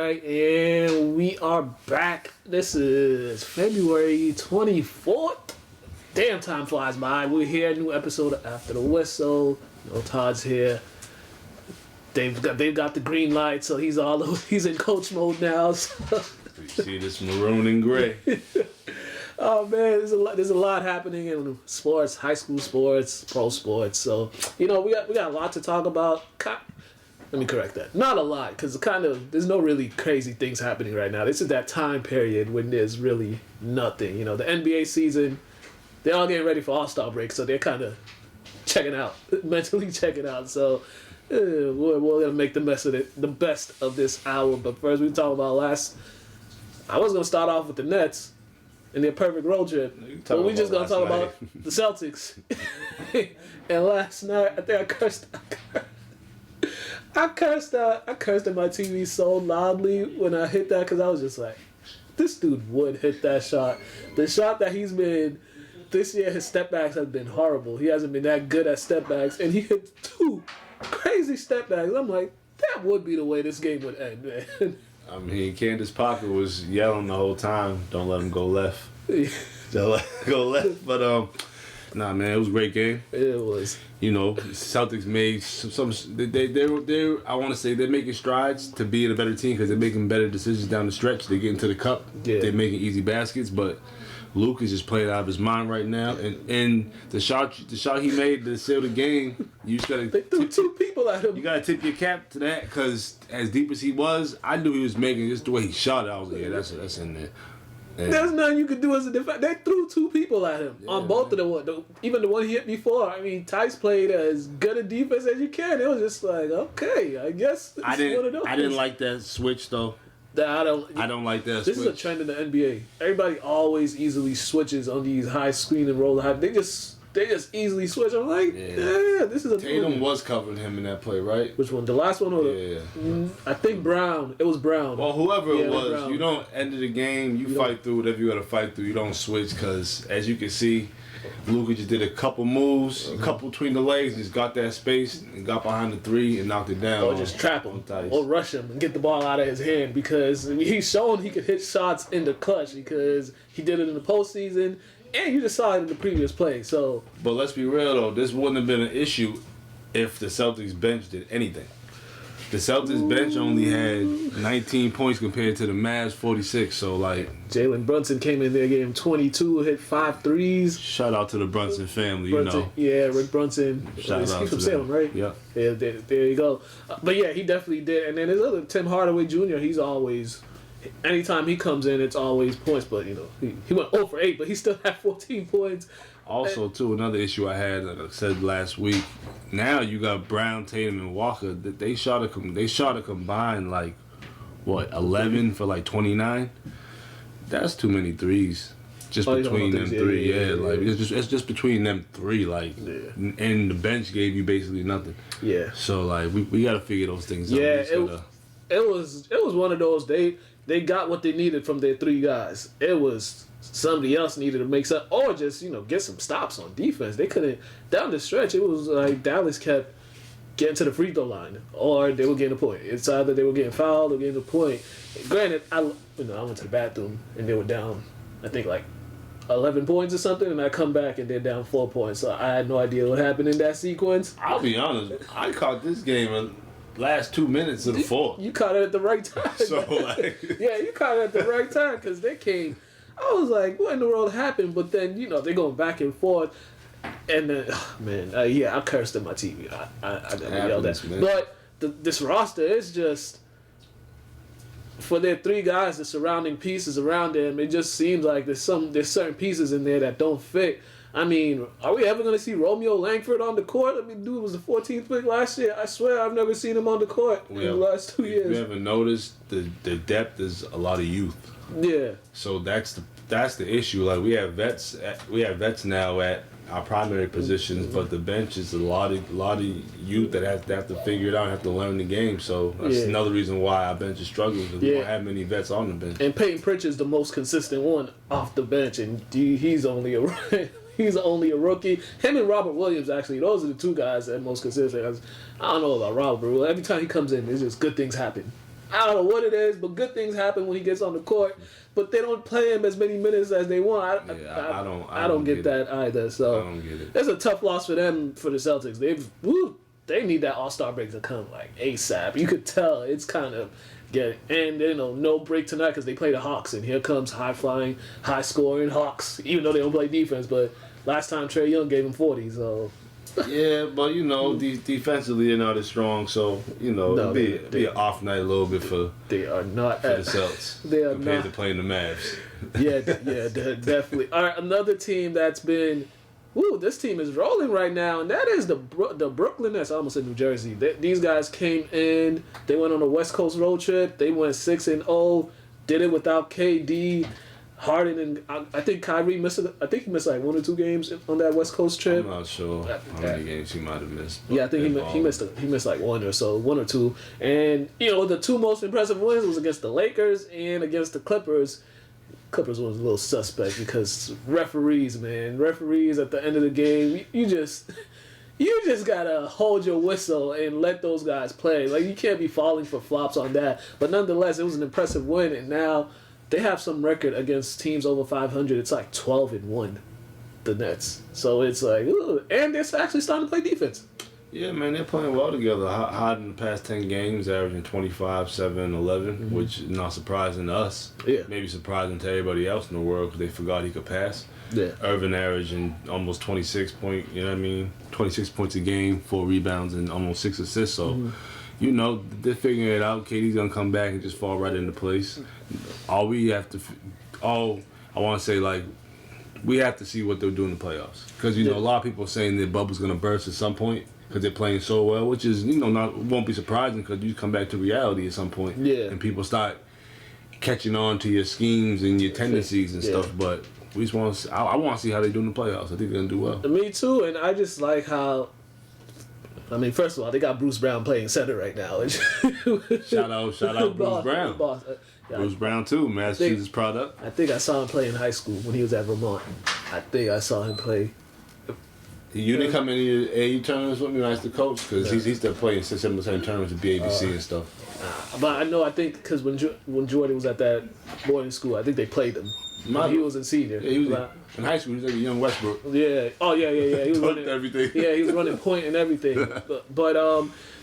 right, and we are back. This is February 24th. Damn, time flies by. We're here, new episode of After the Whistle. Todd's here. They've got the green light, so he's in coach mode now. So. You see this maroon and gray. Oh man, there's a lot happening in sports, high school sports, pro sports. So we got a lot to talk about. Let me correct that. Not a lot, because there's no really crazy things happening right now. This is that time period when there's really nothing. The NBA season, they're all getting ready for All-Star break, so they're kind of checking out, mentally checking out. So we're gonna make the best of this hour. But first, we talk about I was gonna start off with the Nets and their perfect road trip, but we just gonna talk about the Celtics. And last night, I think I cursed at my TV so loudly when I hit that, because I was just like, this dude would hit that shot. The shot that he's been this year, his step backs have been horrible. He hasn't been that good at step backs, and he hit two crazy step backs. I'm like, that would be the way this game would end, man. I mean, Candace Parker was yelling the whole time, don't let him go left. Don't let him go left. But, nah, man, it was a great game. It was. Celtics made some they're I want to say they're making strides to be a better team, because they're making better decisions down the stretch. They're getting to the cup. Yeah. They're making easy baskets, but Luke is just playing out of his mind right now. And the shot he made to seal the game, you just gotta. They threw two people at him. You gotta tip your cap to that, because as deep as he was, I knew he was making just the way he shot it. I was like, yeah, that's in there. And there's nothing you could do as a defense. They threw two people at him on both of them. Even the one he hit before. I mean, Tice played as good a defense as you can. It was just like, okay, I guess it's one of those. I didn't like that switch though. I don't like that. This is a trend in the NBA. Everybody always easily switches on these high screen and roll high. They just easily switch. I'm like, yeah, this is a Tatum was covering him in that play, right? Which one? The last one? Or I think Brown. It was Brown. Well, whoever it was, Brown. You don't end of the game. You fight through whatever you got to fight through. You don't switch, because as you can see, Luka just did a couple moves, a couple between the legs, just got that space and got behind the three and knocked it down. Or just trap him, or rush him and get the ball out of his hand, because he's shown he could hit shots in the clutch, because he did it in the postseason. And you just saw it in the previous play, so. But let's be real, though. This wouldn't have been an issue if the Celtics bench did anything. The Celtics bench only had 19 points compared to the Mavs 46, so like. Jalen Brunson came in there, gave him 22, hit 5 threes. Shout out to the Brunson family, Yeah, Rick Brunson. Shout out he's to from Salem, right? Yeah. Yeah, there you go. But yeah, he definitely did. And then there's other Tim Hardaway Jr., he's always. Anytime he comes in, it's always points. But he went 0 for 8, but he still had 14 points. Also, too, another issue I had, like I said last week. Now you got Brown, Tatum, and Walker. They shot a combined 11 for 29. That's too many threes. Just between them three, it's just between them three, and the bench gave you basically nothing. Yeah. So we got to figure those things out. Yeah, it was one of those. They got what they needed from their three guys. It was somebody else needed to make some, or just get some stops on defense. They couldn't down the stretch. It was like Dallas kept getting to the free throw line, or they were getting a point. It's either they were getting fouled or getting a point. Granted, I went to the bathroom and they were down, I think 11 points or something, and I come back and they're down 4 points. So I had no idea what happened in that sequence. I'll be honest, I caught this game last 2 minutes of the fourth. You caught it at the right time. So yeah, you caught it at the right time, because they came. I was like, what in the world happened? But then they're going back and forth, and then I cursed at my TV. I got yelled at. But this roster is just, for their three guys, the surrounding pieces around them, it just seems like there's certain pieces in there that don't fit. I mean, are we ever going to see Romeo Langford on the court? I mean, dude was the 14th pick last year. I swear I've never seen him on the court in the last 2 years. You ever noticed the depth is a lot of youth. Yeah. So that's the issue. we have vets now at our primary positions, but the bench is a lot of youth that have to figure it out, have to learn the game. So that's another reason why our bench is struggling, because we don't have many vets on the bench. And Peyton Pritchard is the most consistent one off the bench, and he's only a rookie. Him and Robert Williams, actually, those are the two guys that are most consistent. I don't know about Robert, but every time he comes in, it's just good things happen. I don't know what it is, but good things happen when he gets on the court. But they don't play him as many minutes as they want. I don't get that either. So I don't get it. It's a tough loss for them, for the Celtics. They need that All-Star break to come like ASAP. You could tell it's kind of getting, and no break tonight because they play the Hawks, and here comes high-flying, high-scoring Hawks. Even though they don't play defense, but last time Trae Young gave him 40, so. Yeah, but defensively they're not as strong, so it'll be an off night a little bit for they are not for the Celtics. They are compared not to playing the Mavs. Yeah, definitely. All right, another team that's been. This team is rolling right now, and that is the Brooklyn Nets. I almost said New Jersey. These guys came in. They went on a West Coast road trip. They went 6-0. Did it without KD, Harden, and I think Kyrie missed. I think he missed like 1 or 2 games on that West Coast trip. I'm not sure how many games he might have missed. Yeah, I think he missed like 1 or so, 1 or 2. And the 2 most impressive wins was against the Lakers and against the Clippers. Clippers was a little suspect because referees at the end of the game, you just gotta hold your whistle and let those guys play. Like, you can't be falling for flops on that. But nonetheless, it was an impressive win, and now they have some record against teams over 500. It's like 12-1, the Nets. So it's like, and they're actually starting to play defense. Yeah, man, they're playing well together. Hot in the past 10 games, averaging 25, 7, 11, which is not surprising to us. Yeah. Maybe surprising to everybody else in the world because they forgot he could pass. Yeah. Irvin averaging almost 26 points, 26 points a game, 4 rebounds, and almost 6 assists. So, they're figuring it out. KD's going to come back and just fall right into place. I want to say, like, we have to see what they'll do in the playoffs. Because, a lot of people are saying the bubble's going to burst at some point. Because they're playing so well, which is, won't be surprising because you come back to reality at some point. Yeah. And people start catching on to your schemes and your tendencies and stuff. But we just want to I want to see how they do in the playoffs. I think they're going to do well. Me too, and I just like how, first of all, they got Bruce Brown playing center right now. Shout out Bruce Brown. Bruce Brown too, Massachusetts product. I think I saw him play in high school when he was at Vermont. I think I saw him play. You didn't come in any AU tournaments with me when I was the coach? Because he's still playing some of the same tournaments at BABC and stuff. But I think because when Jordan was at that boarding school, I think they played him. He was a senior. Yeah, he was in high school. He was like a young Westbrook. Yeah. Oh, yeah. He was running everything. Yeah, he was running point and everything. but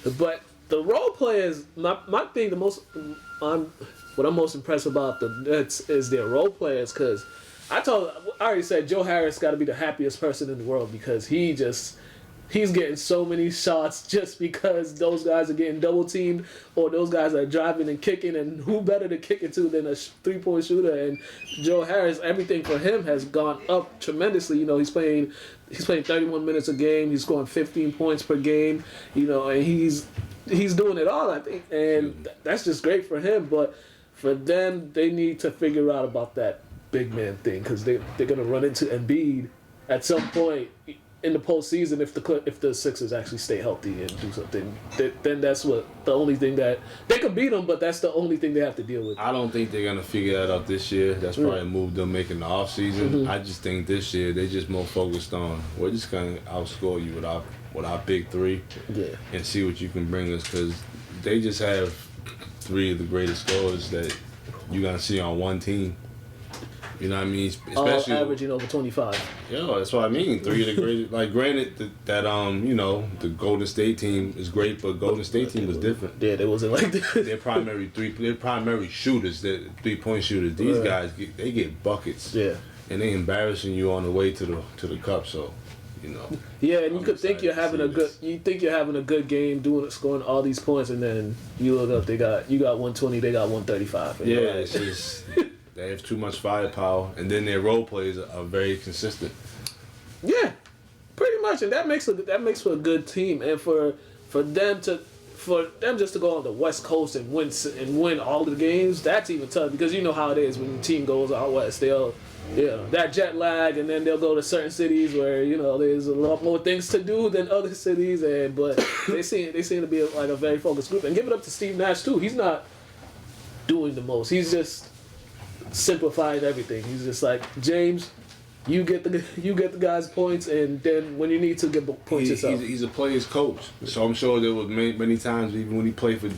the role players, my thing, what I'm most impressed about the Nets is their role players because I already said Joe Harris got to be the happiest person in the world because he's getting so many shots just because those guys are getting double teamed or those guys are driving and kicking, and who better to kick it to than a 3-point shooter? And Joe Harris, everything for him has gone up tremendously. He's playing 31 minutes a game. He's scoring 15 points per game. And he's doing it all, I think, and that's just great for him. But for them, they need to figure out about that big man thing because they're gonna run into Embiid at some point in the postseason if the Sixers actually stay healthy and do something. Then that's the only thing that they could beat them, but that's the only thing they have to deal with. I don't think they're gonna figure that out this year. That's probably a move they'll make in the off season. I just think this year they're just more focused on we're just gonna outscore you with our big three, and see what you can bring us because they just have 3 of the greatest scorers that you're gonna see on one team. You know what I mean? Especially averaging over 25. Yeah, that's what I mean. 3 of the greatest. Like, granted that the Golden State team is great, but Golden State team was different. Yeah, they wasn't like that. They're primary shooters. They're 3-point shooters. These guys they get buckets. Yeah. And they embarrassing you on the way to the cup. So, Yeah, and you think you're having a good game, scoring all these points, and then you look up, you got 120, they got 135. Yeah, it's just. They have too much firepower, and then their role players are very consistent. Yeah, pretty much, and that makes for a good team, and for them just to go on the West Coast and win all the games. That's even tough because you know how it is when the team goes out west. They'll that jet lag, and then they'll go to certain cities where there's a lot more things to do than other cities, but they seem to be like a very focused group. And give it up to Steve Nash too. He's not doing the most. He's just simplifying everything. He's just like, James, You get the guys points, and then when you need to get points yourself. He's a player's coach, so I'm sure there was many times even when he played for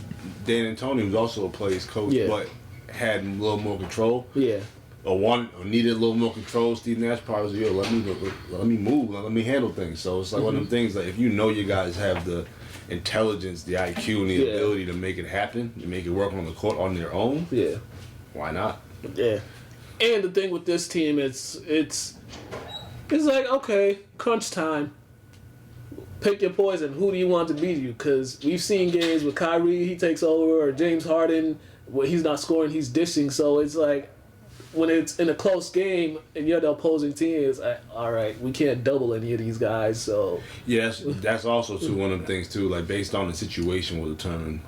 Dan Antonio, he was also a player's coach, but had a little more control. Yeah. Or needed a little more control. Steve Nash probably was, yo, let me move, let me handle things. So it's like one of them things, like if you know you guys have the intelligence, the IQ, and the ability to make it happen, to make it work on the court on their own, why not? Yeah. And the thing with this team, it's like, okay, crunch time. Pick your poison. Who do you want to beat you? Because we've seen games with Kyrie, he takes over, or James Harden, where he's not scoring, he's dishing. So it's like, when it's in a close game and you're the opposing team, it's like, all right, we can't double any of these guys. So yes, that's also too one of the things too. Like based on the situation, will determine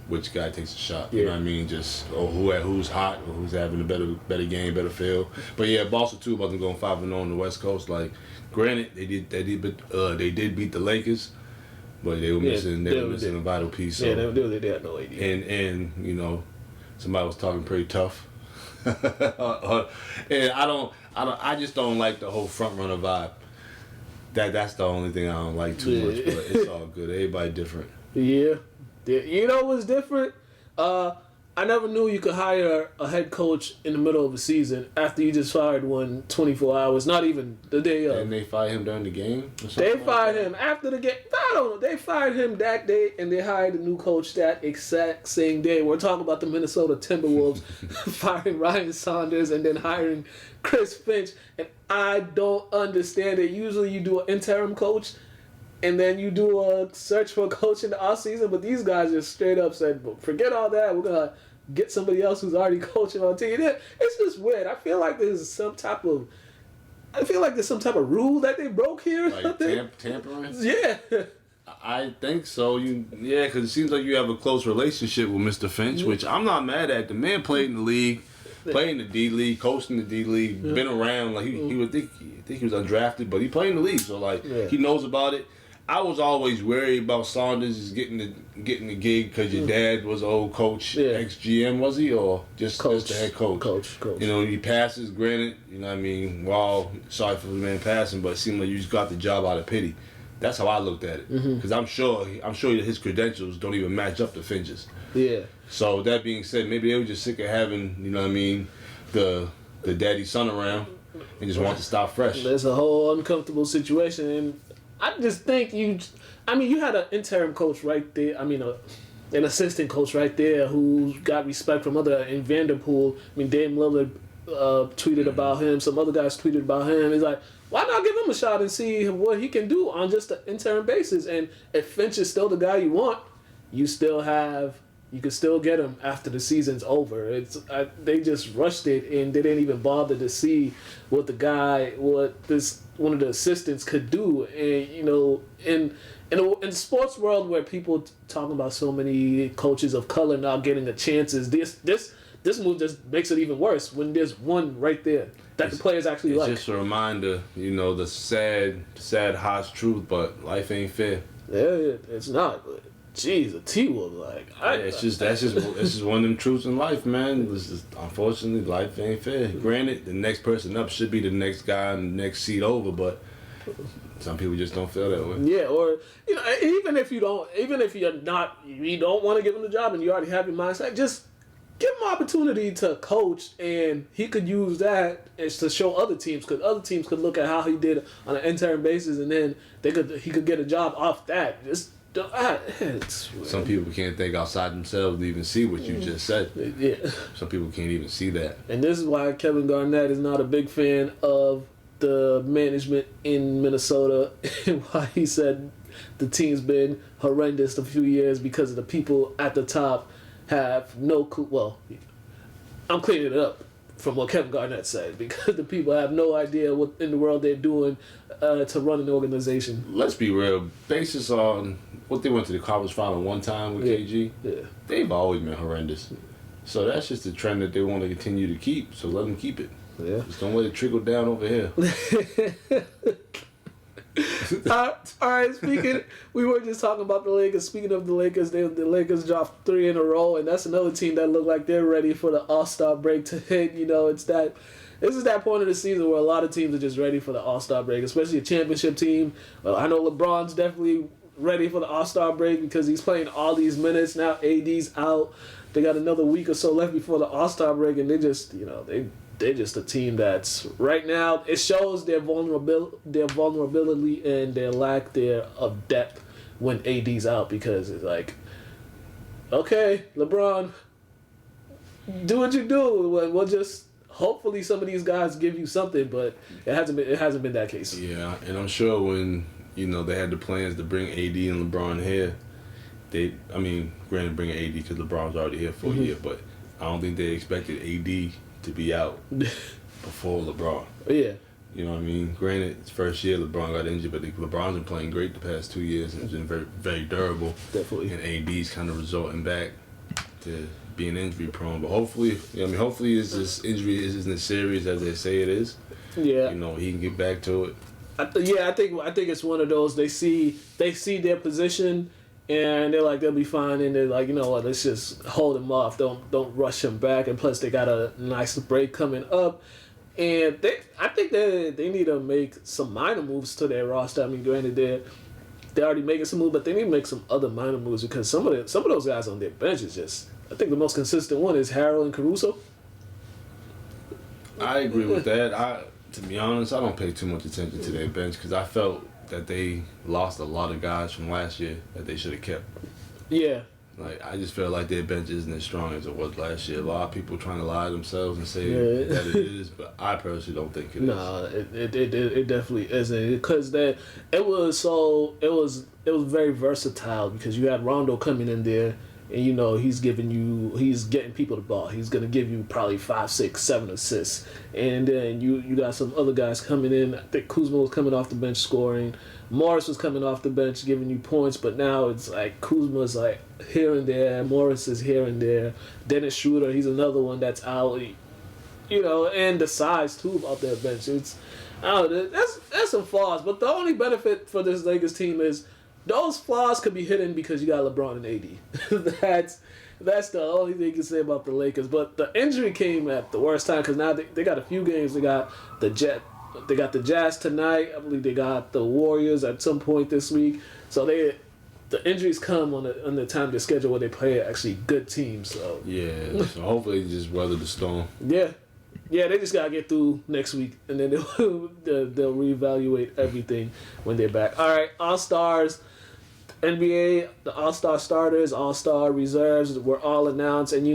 which guy takes a shot. You know what I mean? Just who's hot or who's having a better game, better feel. But yeah, Boston too wasn't going 5-0 on the West Coast. Like, granted, they did beat the Lakers, but they were missing a vital piece. So. Yeah, they had no idea. And you know, somebody was talking pretty tough. And I just don't like the whole front runner vibe. That's the only thing I don't like too much, but it's all good. Everybody different. Yeah. You know what's different? I never knew you could hire a head coach in the middle of a season after you just fired one 24 hours, not even the day of. And they fired him during the game? They fired him after the game. I don't know. They fired him that day, and they hired a new coach that exact same day. We're talking about the Minnesota Timberwolves firing Ryan Saunders and then hiring Chris Finch. And I don't understand it. Usually you do an interim coach, and then you do a search for a coach in the offseason, but these guys just straight up said, forget all that. We're going to get somebody else who's already coaching on the team. It's just weird. I feel like there's some type of rule that they broke here. Like tampering? Yeah. I think so. Because it seems like you have a close relationship with Mr. Finch, which I'm not mad at. The man played in the league, played in the D League, coached in the D League, been around. Like he would think he was undrafted, but he played in the league, so he knows about it. I was always worried about Saunders is getting the gig because your dad was an old coach, ex-GM, was he? Or just the head coach? Coach. You know, he passes, granted, you know what I mean? Wow, sorry for the man passing, but it seemed like you just got the job out of pity. That's how I looked at it. Because I'm sure that his credentials don't even match up to Finch's. Yeah. So that being said, maybe they were just sick of having, you know what I mean, the daddy son around and just want to start fresh. That's a whole uncomfortable situation, and I just think you had an interim coach right there. An assistant coach right there who got respect from other in Vanderpool. Dame Lillard tweeted about him. Some other guys tweeted about him. It's like, why not give him a shot and see what he can do on just an interim basis? And if Finch is still the guy you want, you can still get him after the season's over. They just rushed it and they didn't even bother to see what one of the assistants could do. And in the sports world where people talking about so many coaches of color not getting the chances, this move just makes it even worse when there's one right there that the players actually like. It's just a reminder, the sad, harsh truth, but life ain't fair. Yeah, it's not. But jeez, a T-Wolf, that's just one of them truths in life, man. Unfortunately, life ain't fair. Granted, the next person up should be the next guy in the next seat over, but some people just don't feel that way. Yeah, or even if you don't want to give him the job and you already have your mindset, just give him an opportunity to coach, and he could use that as to show other teams, because other teams could look at how he did on an interim basis, and then he could get a job off that. Some people can't think outside themselves to even see what you just said. Yeah. Some people can't even see that. And this is why Kevin Garnett is not a big fan of the management in Minnesota, and why he said the team's been horrendous a few years because of the people at the top have no clue. Well, I'm cleaning it up from what Kevin Garnett said, because the people have no idea what in the world they're doing to run an organization. Let's be real. Basis on what they went to the conference final one time with KG, they've always been horrendous. So that's just the trend that they want to continue to keep. So let them keep it. Yeah. Just don't let it trickle down over here. All right, we were just talking about the Lakers. Speaking of the Lakers, the Lakers dropped 3 in a row, and that's another team that look like they're ready for the All-Star break to hit. It's that this is that point of the season where a lot of teams are just ready for the All-Star break, especially a championship team. Well, I know LeBron's definitely ready for the All-Star break because he's playing all these minutes now. AD's out. They got another week or so left before the All-Star break, and they just, they're just a team that's right now. It shows their vulnerability and their lack there of depth when AD's out, because it's like, okay, LeBron, do what you do. We'll just hopefully some of these guys give you something, but it hasn't been that case. Yeah, and I'm sure when they had the plans to bring AD and LeBron here, granted bring AD because LeBron's already here for a year, but I don't think they expected AD to be out before LeBron. Yeah. You know what I mean? Granted, it's first year LeBron got injured, but LeBron's been playing great the past 2 years and has been very, very durable. Definitely. And AD's kind of resorting back to being injury prone. But hopefully, this injury isn't as serious as they say it is. Yeah. He can get back to it. I think it's one of those, they see their position and they're like, they'll be fine, and they're like, you know what, let's just hold him off. Don't rush him back, and plus they got a nice break coming up. And I think they need to make some minor moves to their roster. I mean, granted, they're already making some moves, but they need to make some other minor moves, because some of those guys on their bench is just, I think the most consistent one is Harrell and Caruso. I agree with that. To be honest, I don't pay too much attention to their bench because I felt that they lost a lot of guys from last year that they should have kept. Yeah. Like, I just feel like their bench isn't as strong as it was last year. A lot of people trying to lie to themselves and say that it is, but I personally don't think it is. No, it definitely isn't, because it was very versatile, because you had Rondo coming in there, and he's getting people the ball. He's gonna give you probably 5, 6, 7 assists, and then you got some other guys coming in. I think Kuzma was coming off the bench scoring. Morris was coming off the bench giving you points, but now it's like Kuzma's like here and there, Morris is here and there. Dennis Schroeder, he's another one that's out. And the size too of their bench. That's some flaws, but the only benefit for this Lakers team is those flaws could be hidden because you got LeBron and AD. That's the only thing you can say about the Lakers. But the injury came at the worst time, because now they got a few games. They got the Jazz tonight. I believe they got the Warriors at some point this week. So the injuries come on the time of the schedule where they play actually good teams. So yeah, so hopefully they just weather the storm. Yeah, they just gotta get through next week, and then they'll reevaluate everything when they're back. All right, All-Stars. NBA, the All-Star starters, All-Star reserves were all announced, and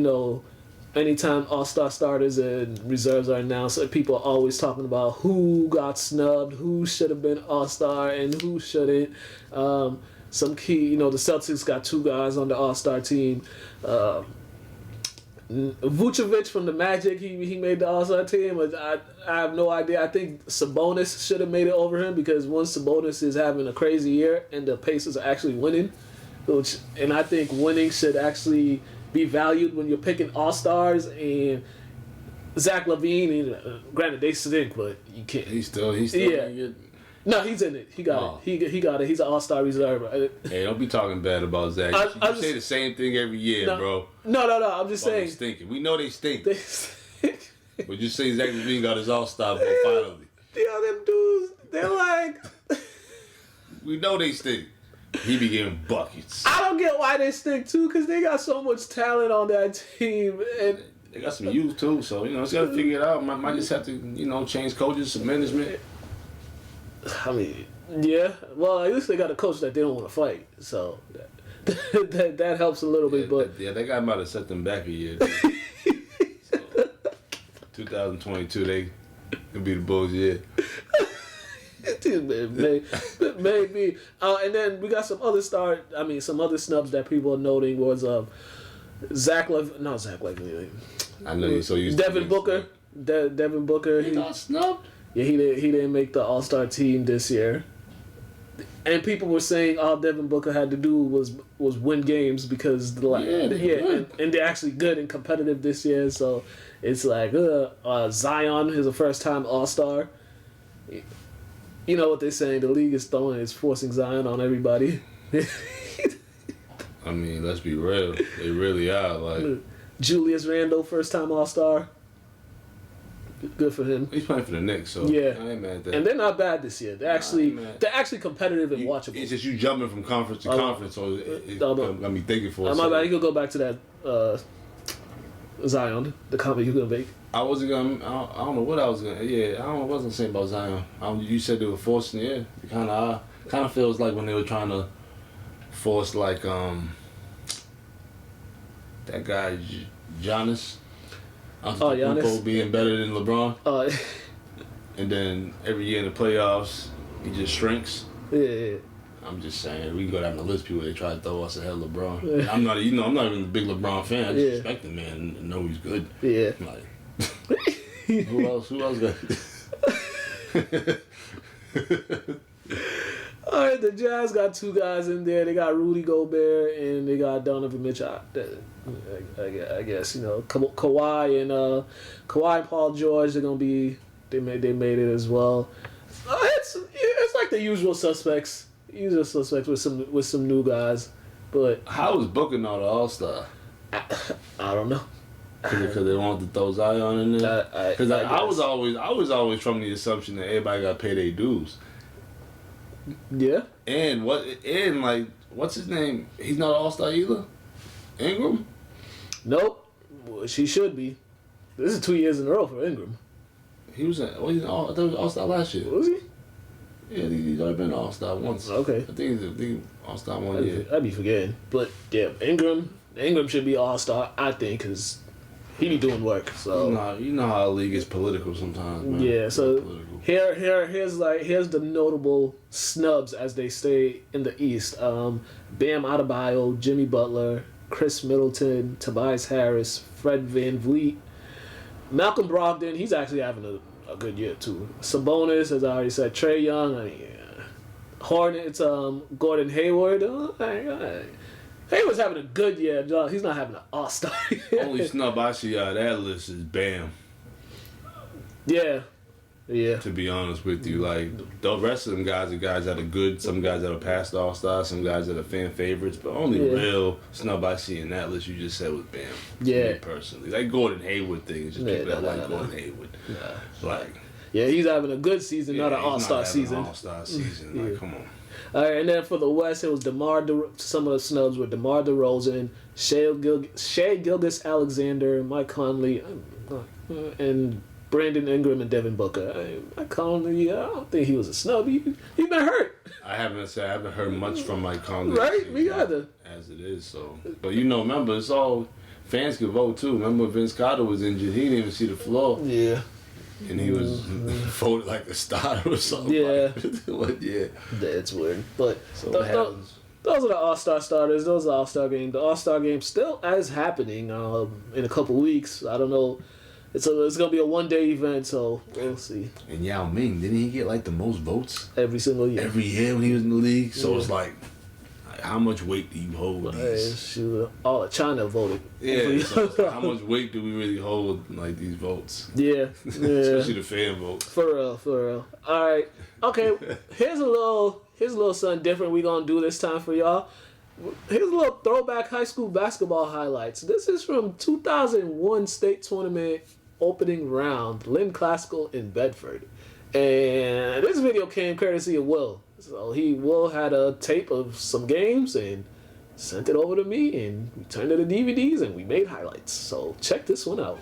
anytime All-Star starters and reserves are announced, people are always talking about who got snubbed, who should have been All-Star, and who shouldn't. Some key, the Celtics got 2 guys on the All-Star team. Vucevic from the Magic, he made the All-Star team. I have no idea. I think Sabonis should have made it over him, because once Sabonis is having a crazy year and the Pacers are actually winning, and I think winning should actually be valued when you're picking All-Stars. And Zach LaVine, granted they stink, but you can't. He's still yeah. No, he's in it. He got it. He got it. He's an All-Star reserve. Hey, don't be talking bad about Zach. You say the same thing every year, bro. No. I'm just saying. Stinking. We know they stink. They stink. But you say Zach LaVine got his All-Star vote finally. Them dudes, they're like. We know they stink. He be getting buckets. I don't get why they stink too, because they got so much talent on that team, and they got some youth too. So it's got to figure it out. Might just have to change coaches, some management. I mean, yeah. Well, at least they got a coach that they don't want to fight, so that helps a little bit. But that guy might have set them back a year. So, 2022, they could be the Bulls' year. Maybe. And then we got some other snubs that people are noting was Zach Levine. I know you're so used Devin to Booker. Devin Booker. He got snubbed. Yeah, he didn't make the All-Star team this year. And people were saying all Devin Booker had to do was win games, because and they're actually good and competitive this year. So it's like Zion is a first-time All-Star. You know what they're saying? The league is forcing Zion on everybody. I mean, let's be real. They really are. Like Julius Randle, first-time All-Star. Good for him. He's playing for the Knicks, so Yeah. I ain't mad at that. And they're not bad this year. They're actually competitive and watchable. It's just you jumping from conference to conference, so it got me thinking for a My second. bad. You could go back to that Zion, the comment you gonna make. I wasn't gonna. I don't know what I was gonna. Yeah, I don't know what I was gonna say about Zion. You said they were forcing it. It kind of feels like when they were trying to force like that guy Giannis. Giannis being better than LeBron. And then every year in the playoffs, he just shrinks. Yeah. I'm just saying, we can go down the list of people they try to throw us ahead of LeBron. Yeah. I'm not even a big LeBron fan. I just respect the man and know he's good. Yeah. Like, who else got? All right, the Jazz got two guys in there. They got Rudy Gobert and they got Donovan Mitchell. I guess Kawhi and Paul George. They're gonna be. They made it as well. It's like the usual suspects. With some new guys, but how was Booker not an All-Star? I don't know. Because they wanted to throw Zion in there. Because I was always from the assumption that everybody got to pay their dues. Yeah. And what's his name? He's not an All-Star either. Ingram. Nope. Well, she should be. This is 2 years in a row for Ingram. He's an All-Star last year. Was he? Yeah, he's already been an All-Star once. Okay. I think he's All-Star one year. I'd be forgetting. But yeah, Ingram should be All-Star, I think, because he be doing work. So you know how the league is political sometimes, man. Yeah, so here's the notable snubs as they stay in the East. Bam Adebayo, Jimmy Butler, Chris Middleton, Tobias Harris, Fred VanVleet, Malcolm Brogdon. He's actually having a good year too. Sabonis, as I already said, Trae Young. Hornets, Gordon Hayward. Hayward's having a good year. He's not having an All-Star year. Only snub I see out of that list is Bam. Yeah. To be honest with you, like the rest of them guys are guys that are good. Some guys that are past All-Star. Some guys that are fan favorites. But only real snub I see in that list you just said was Bam. Yeah. Me personally, like Gordon Hayward thing is just people that like Gordon Hayward. Like. Yeah, he's having a good season, not an All-Star season. All-Star season, like come on. All right, and then for the West, it was some of the snubs were DeMar DeRozan, Shai Gilgeous-Alexander, Mike Conley, and Brandon Ingram and Devin Booker. Mike Conley, I don't think he was a snub. He been hurt. I haven't heard much from Mike Conley. Right, me either. As it is, so. But remember, it's all fans can vote too. Remember when Vince Carter was injured, he didn't even see the floor. Yeah. And he was voted like a starter or something. Yeah. Yeah. That's weird. But so those are the All-Star starters. Those are the All-Star game. The All-Star game still is happening in a couple weeks. I don't know. It's going to be a one-day event, so we'll see. And Yao Ming, didn't he get like the most votes? Every single year. Every year when he was in the league? So it's like, how much weight do you hold? Shoot, all of China voted. Yeah, so how much weight do we really hold like these votes? Yeah. Especially the fan votes. For real. All right. Okay. Here's a little something different we gonna do this time for y'all. Here's a little throwback high school basketball highlights. This is from 2001 state tournament opening round, Lynn Classical in Bedford, and this video came courtesy of Will. So Will had a tape of some games and sent it over to me, and we turned it to DVDs and we made highlights. So check this one out.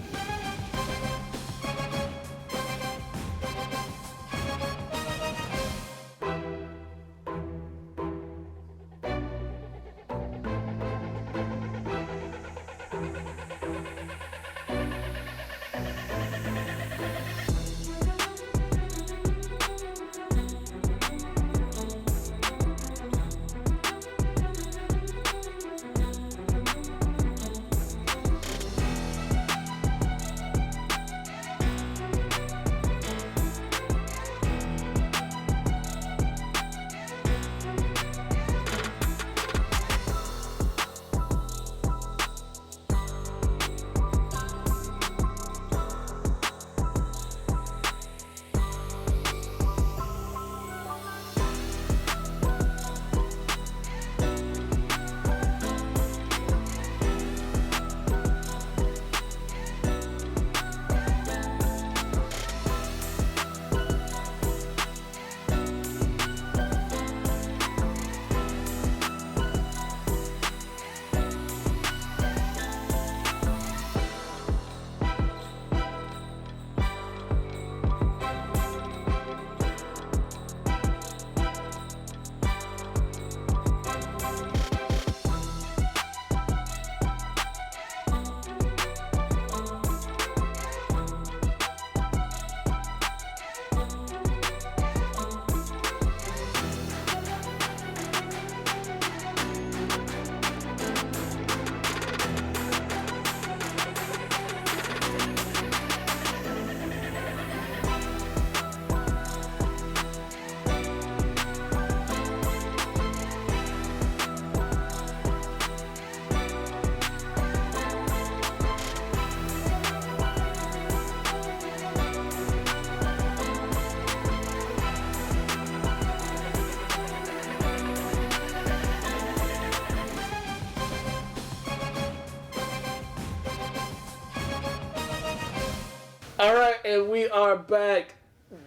All right, and we are back.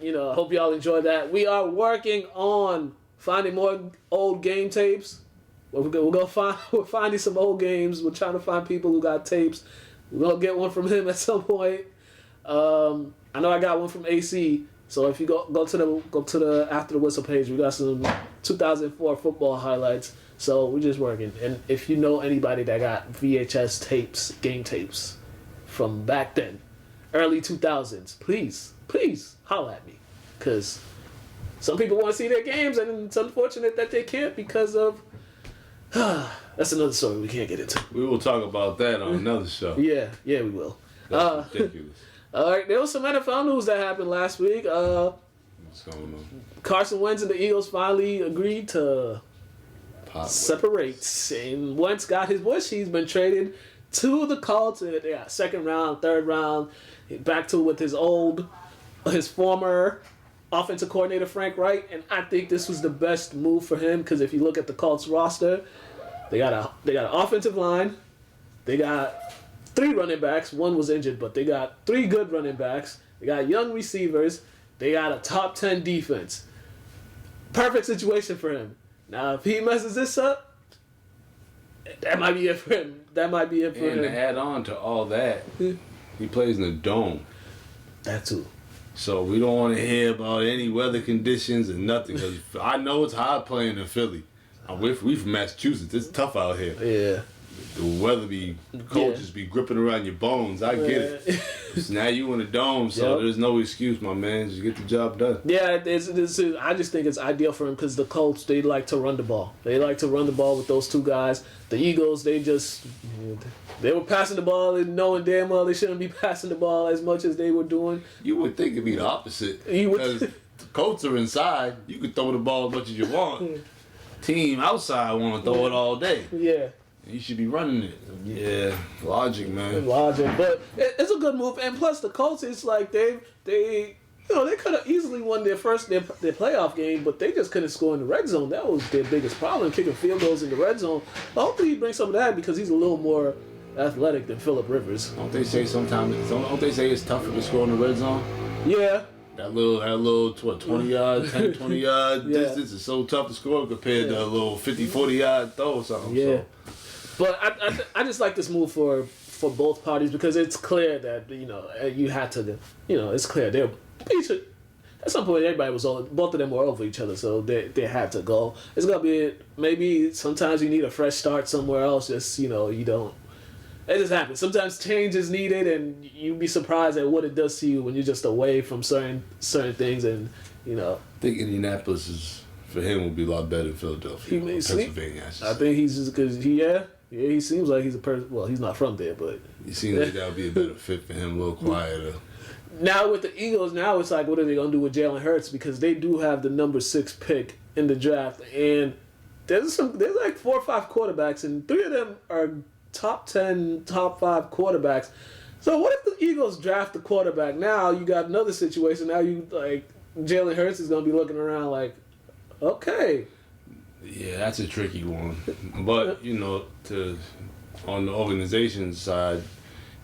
I hope y'all enjoyed that. We are working on finding more old game tapes. We're finding some old games. We're trying to find people who got tapes. We're gonna get one from him at some point. I know I got one from AC. So if you go to the After the Whistle page, we got some 2004 football highlights. So we're just working. And if you know anybody that got VHS tapes, game tapes from back then, early 2000s, please holler at me, because some people want to see their games, and it's unfortunate that they can't because of. That's another story we can't get into. We will talk about that on another show. Yeah, we will. That's ridiculous. All right, there was some NFL news that happened last week. What's going on? Carson Wentz and the Eagles finally agreed to separate, and Wentz got his wish. He's been traded to the Colts. They got second round, third round, back to with his former offensive coordinator Frank Wright, and I think this was the best move for him, because if you look at the Colts roster, they got an offensive line, they got 3 running backs. One was injured, but they got 3 good running backs. They got young receivers. They got a top 10 defense. Perfect situation for him. Now, if he messes this up, that might be it for him. And to add on to all that, he plays in a dome. That too. So we don't want to hear about any weather conditions and nothing. Because I know it's hard playing in Philly. We from Massachusetts. It's tough out here. Yeah. The weather be cold, just be gripping around your bones. I get it. So now you in a dome, so there's no excuse, my man. Just get the job done. Yeah, I just think it's ideal for him, because the Colts, they like to run the ball. They like to run the ball with those 2 guys. The Eagles, they were passing the ball and knowing damn well they shouldn't be passing the ball as much as they were doing. You would think it'd be the opposite. Because the Colts are inside. You can throw the ball as much as you want. Team outside want to throw it all day. Yeah. You should be running it. Yeah, logic, man. Logic, but it's a good move. And plus, the Colts, it's like they could have easily won their playoff game, but they just couldn't score in the red zone. That was their biggest problem, kicking field goals in the red zone. But hopefully, he brings some of that, because he's a little more athletic than Phillip Rivers. Don't they say it's tougher to score in the red zone? Yeah. That little 20 yard, 10, 20 yard distance is so tough to score compared to a little 50, 40 yard throw or something. Yeah. So. But I just like this move for both parties, because it's clear that you had to it's clear they're at some point everybody was both of them were over each other, so they had to go. It's gonna be maybe sometimes you need a fresh start somewhere else. Just you don't. It just happens. Sometimes change is needed, and you'd be surprised at what it does to you when you're just away from certain things, and I think Indianapolis for him would be a lot better than Philadelphia, Pennsylvania. I think he's just because he seems like he's a person. Well, he's not from there, but he seems like that would be a better fit for him, a little quieter. Now with the Eagles, it's like, what are they gonna do with Jalen Hurts, because they do have the number 6 pick in the draft, and there's like 4 or 5 quarterbacks, and 3 of them are top 10, top 5 quarterbacks. So what if the Eagles draft the quarterback? Now you got another situation. Now you Jalen Hurts is gonna be looking around like, okay. Yeah, that's a tricky one. But, on the organization side,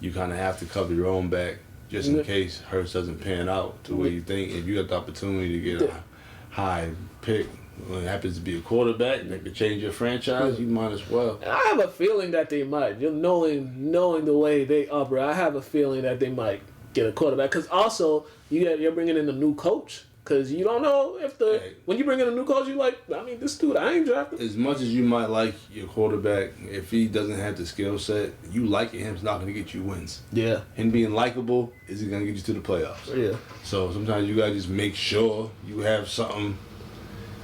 you kind of have to cover your own back just in case Hurts doesn't pan out to where you think. If you got the opportunity to get a high pick, when it happens to be a quarterback that could change your franchise, you might as well. I have a feeling that they might. Knowing the way they operate, I have a feeling that they might get a quarterback. Because also, you're bringing in a new coach. Because you don't know if when you bring in a new coach, you're like, this dude, I ain't drafting. As much as you might like your quarterback, if he doesn't have the skill set, you liking him's not going to get you wins. Yeah. Him being likable is going to get you to the playoffs. Yeah. So sometimes you got to just make sure you have something,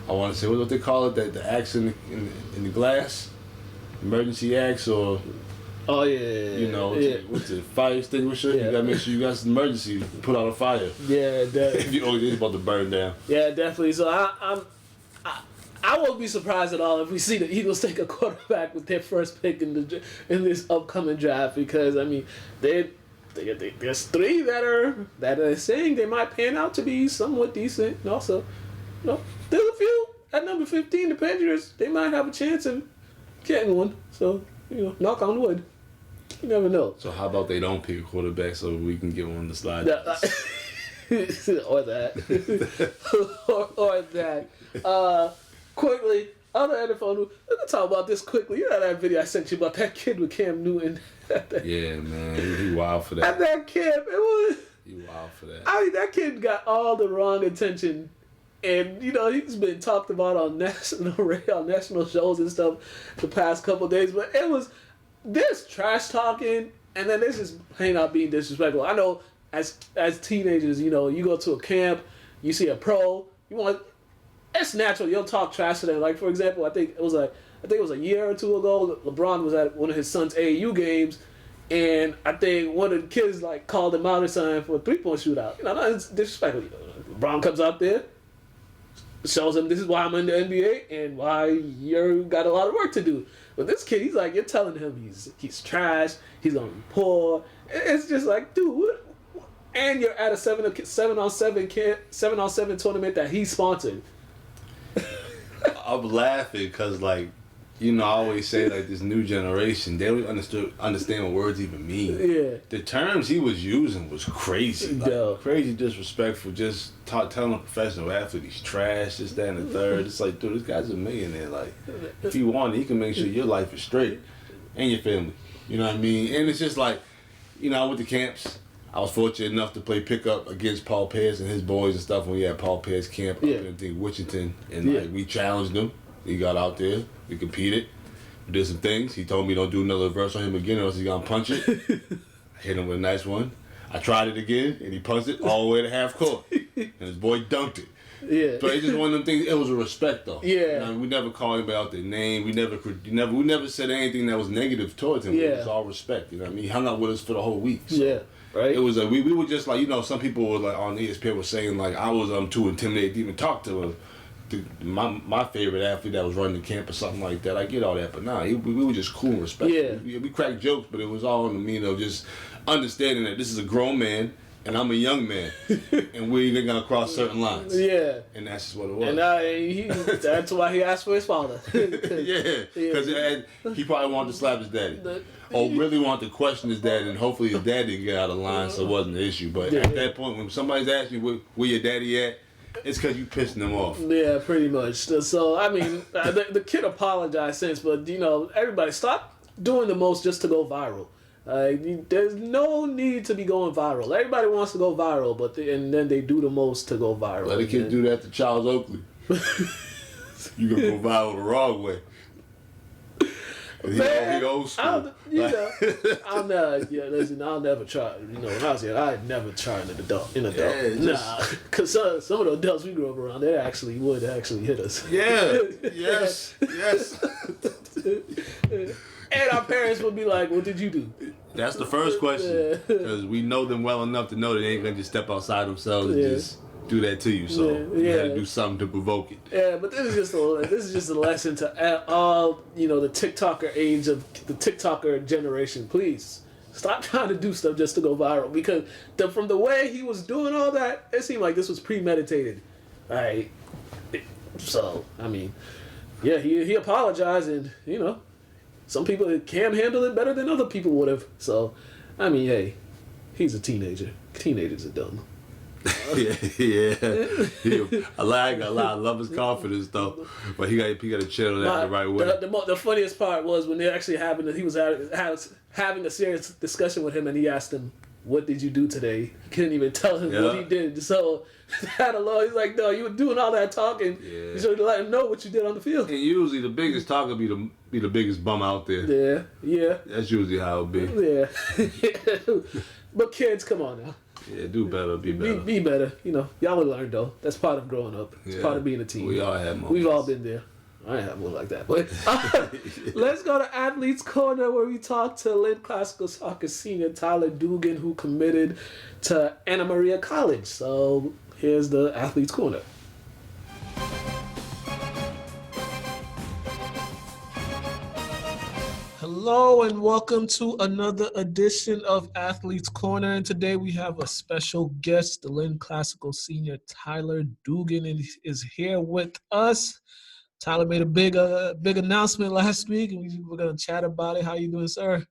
I want to say, what they call it, the axe in the glass? Emergency axe or... Oh, yeah. What's it, fire extinguisher? Yeah. You got to make sure you got some emergency to put out a fire. Yeah, definitely. If it's about to burn down. Yeah, definitely. So I won't be surprised at all if we see the Eagles take a quarterback with their first pick in this upcoming draft, because, there's 3 that are saying they might pan out to be somewhat decent. And also, there's a few at number 15, the Patriots, they might have a chance of getting one. So, knock on wood. You never know. So how about they don't pick a quarterback so we can get on the slide? Or that. or that. Quickly, other NFL news. Let's talk about this quickly. You know that video I sent you about that kid with Cam Newton? Yeah, man. He wild for that. At that camp, it was... He wild for that. I mean, that kid got all the wrong attention. And, you know, he's been talked about on national shows and stuff the past couple of days. But it was this trash talking, and then this is plain out being disrespectful. I know as teenagers, you know, you go to a camp, you see a pro, it's natural. You'll talk trash to them. Like, for example, I think it was a year or two ago, LeBron was at one of his son's AAU games, and I think one of the kids, like, called him out or something for a three-point shootout. You know, it's disrespectful. LeBron comes out there, shows him this is why I'm in the NBA and why you got a lot of work to do. But this kid, he's like, you're telling him he's trash, he's gonna be poor. It's just like, dude, what? And you're at a 7-on-7 tournament that he sponsored. I'm laughing because, like, you know, I always say, like, this new generation, they don't understand what words even mean. Yeah. The terms he was using was crazy. Like, crazy disrespectful. Just telling a professional athlete he's trash, this, that, and the third. It's like, dude, this guy's a millionaire. Like, if he wanted, he can make sure your life is straight and your family. You know what I mean? And it's just like, you know, I went to camps. I was fortunate enough to play pickup against Paul Pierce and his boys and stuff when we had Paul Pierce camp up in Wichita. And like, we challenged him. He got out there. We competed. We did some things. He told me don't do another verse on him again or else he's going to punch it. I hit him with a nice one. I tried it again, and he punched it all the way to half court. And his boy dunked it. Yeah. But it's just one of them things. It was a respect, though. Yeah. You know, we never called anybody out their name. We never said anything that was negative towards him. Yeah. It was all respect. You know what I mean? He hung out with us for the whole week. So. Yeah. Right. It was like we were just like, you know, some people were like on ESPN were saying like I was too intimidated to even talk to him. My favorite athlete that was running the camp or something like that. I get all that, but nah, we were just cool and respectful. Yeah. We cracked jokes, but it was all in the mean of just understanding that this is a grown man and I'm a young man, and we ain't gonna cross certain lines. Yeah. And that's just what it was. And that's why he asked for his father. Yeah, because he probably wanted to slap his daddy. Or really wanted to question his dad, and hopefully his dad didn't get out of line, so it wasn't an issue. But at that point, when somebody's asking me where your daddy at, it's because you pissing them off. Yeah, pretty much. So, I mean, the kid apologized since, but, you know, everybody stop doing the most just to go viral. There's no need to be going viral. Everybody wants to go viral, and then they do the most to go viral. Let a kid do that to Charles Oakley. You gonna go viral the wrong way. He old school. I'll never try. You know, when I was young, I'd never try an adult. Nah, because some of the adults we grew up around, they would hit us. Yeah. Yes. And our parents would be like, "What did you do?" That's the first question, because we know them well enough to know that they ain't gonna just step outside themselves and just do that to you. So you gotta do something to provoke it. Yeah, but this is just a lesson to all, you know, the TikToker age of the TikToker generation. Please stop trying to do stuff just to go viral, because from the way he was doing all that, it seemed like this was premeditated. Right? So I mean, yeah, he apologized, and you know, some people can handle it better than other people would have. So I mean, hey, he's a teenager. Teenagers are dumb. Yeah. I love his confidence though, but he got to channel that the right way. The funniest part was when they actually he was having a serious discussion with him, and he asked him, "What did you do today?" He couldn't even tell him what he did. So that alone, he's like, "No, you were doing all that talking. You should let him know what you did on the field." And usually the biggest talker be the biggest bum out there. Yeah. That's usually how it be. Yeah. But kids, come on now. Yeah, do better, be better. Be better. You know, y'all will learn though. That's part of growing up. It's part of being a teen. We all have moments. We've all been there. I ain't have one like that. But let's go to Athletes Corner, where we talk to Lynn Classical soccer senior Tyler Dugan, who committed to Anna Maria College. So here's the Athletes Corner. Hello and welcome to another edition of Athletes Corner. And today we have a special guest, the Lynn Classical senior Tyler Dugan is here with us. Tyler made a big announcement last week, and we're going to chat about it. How you doing, sir?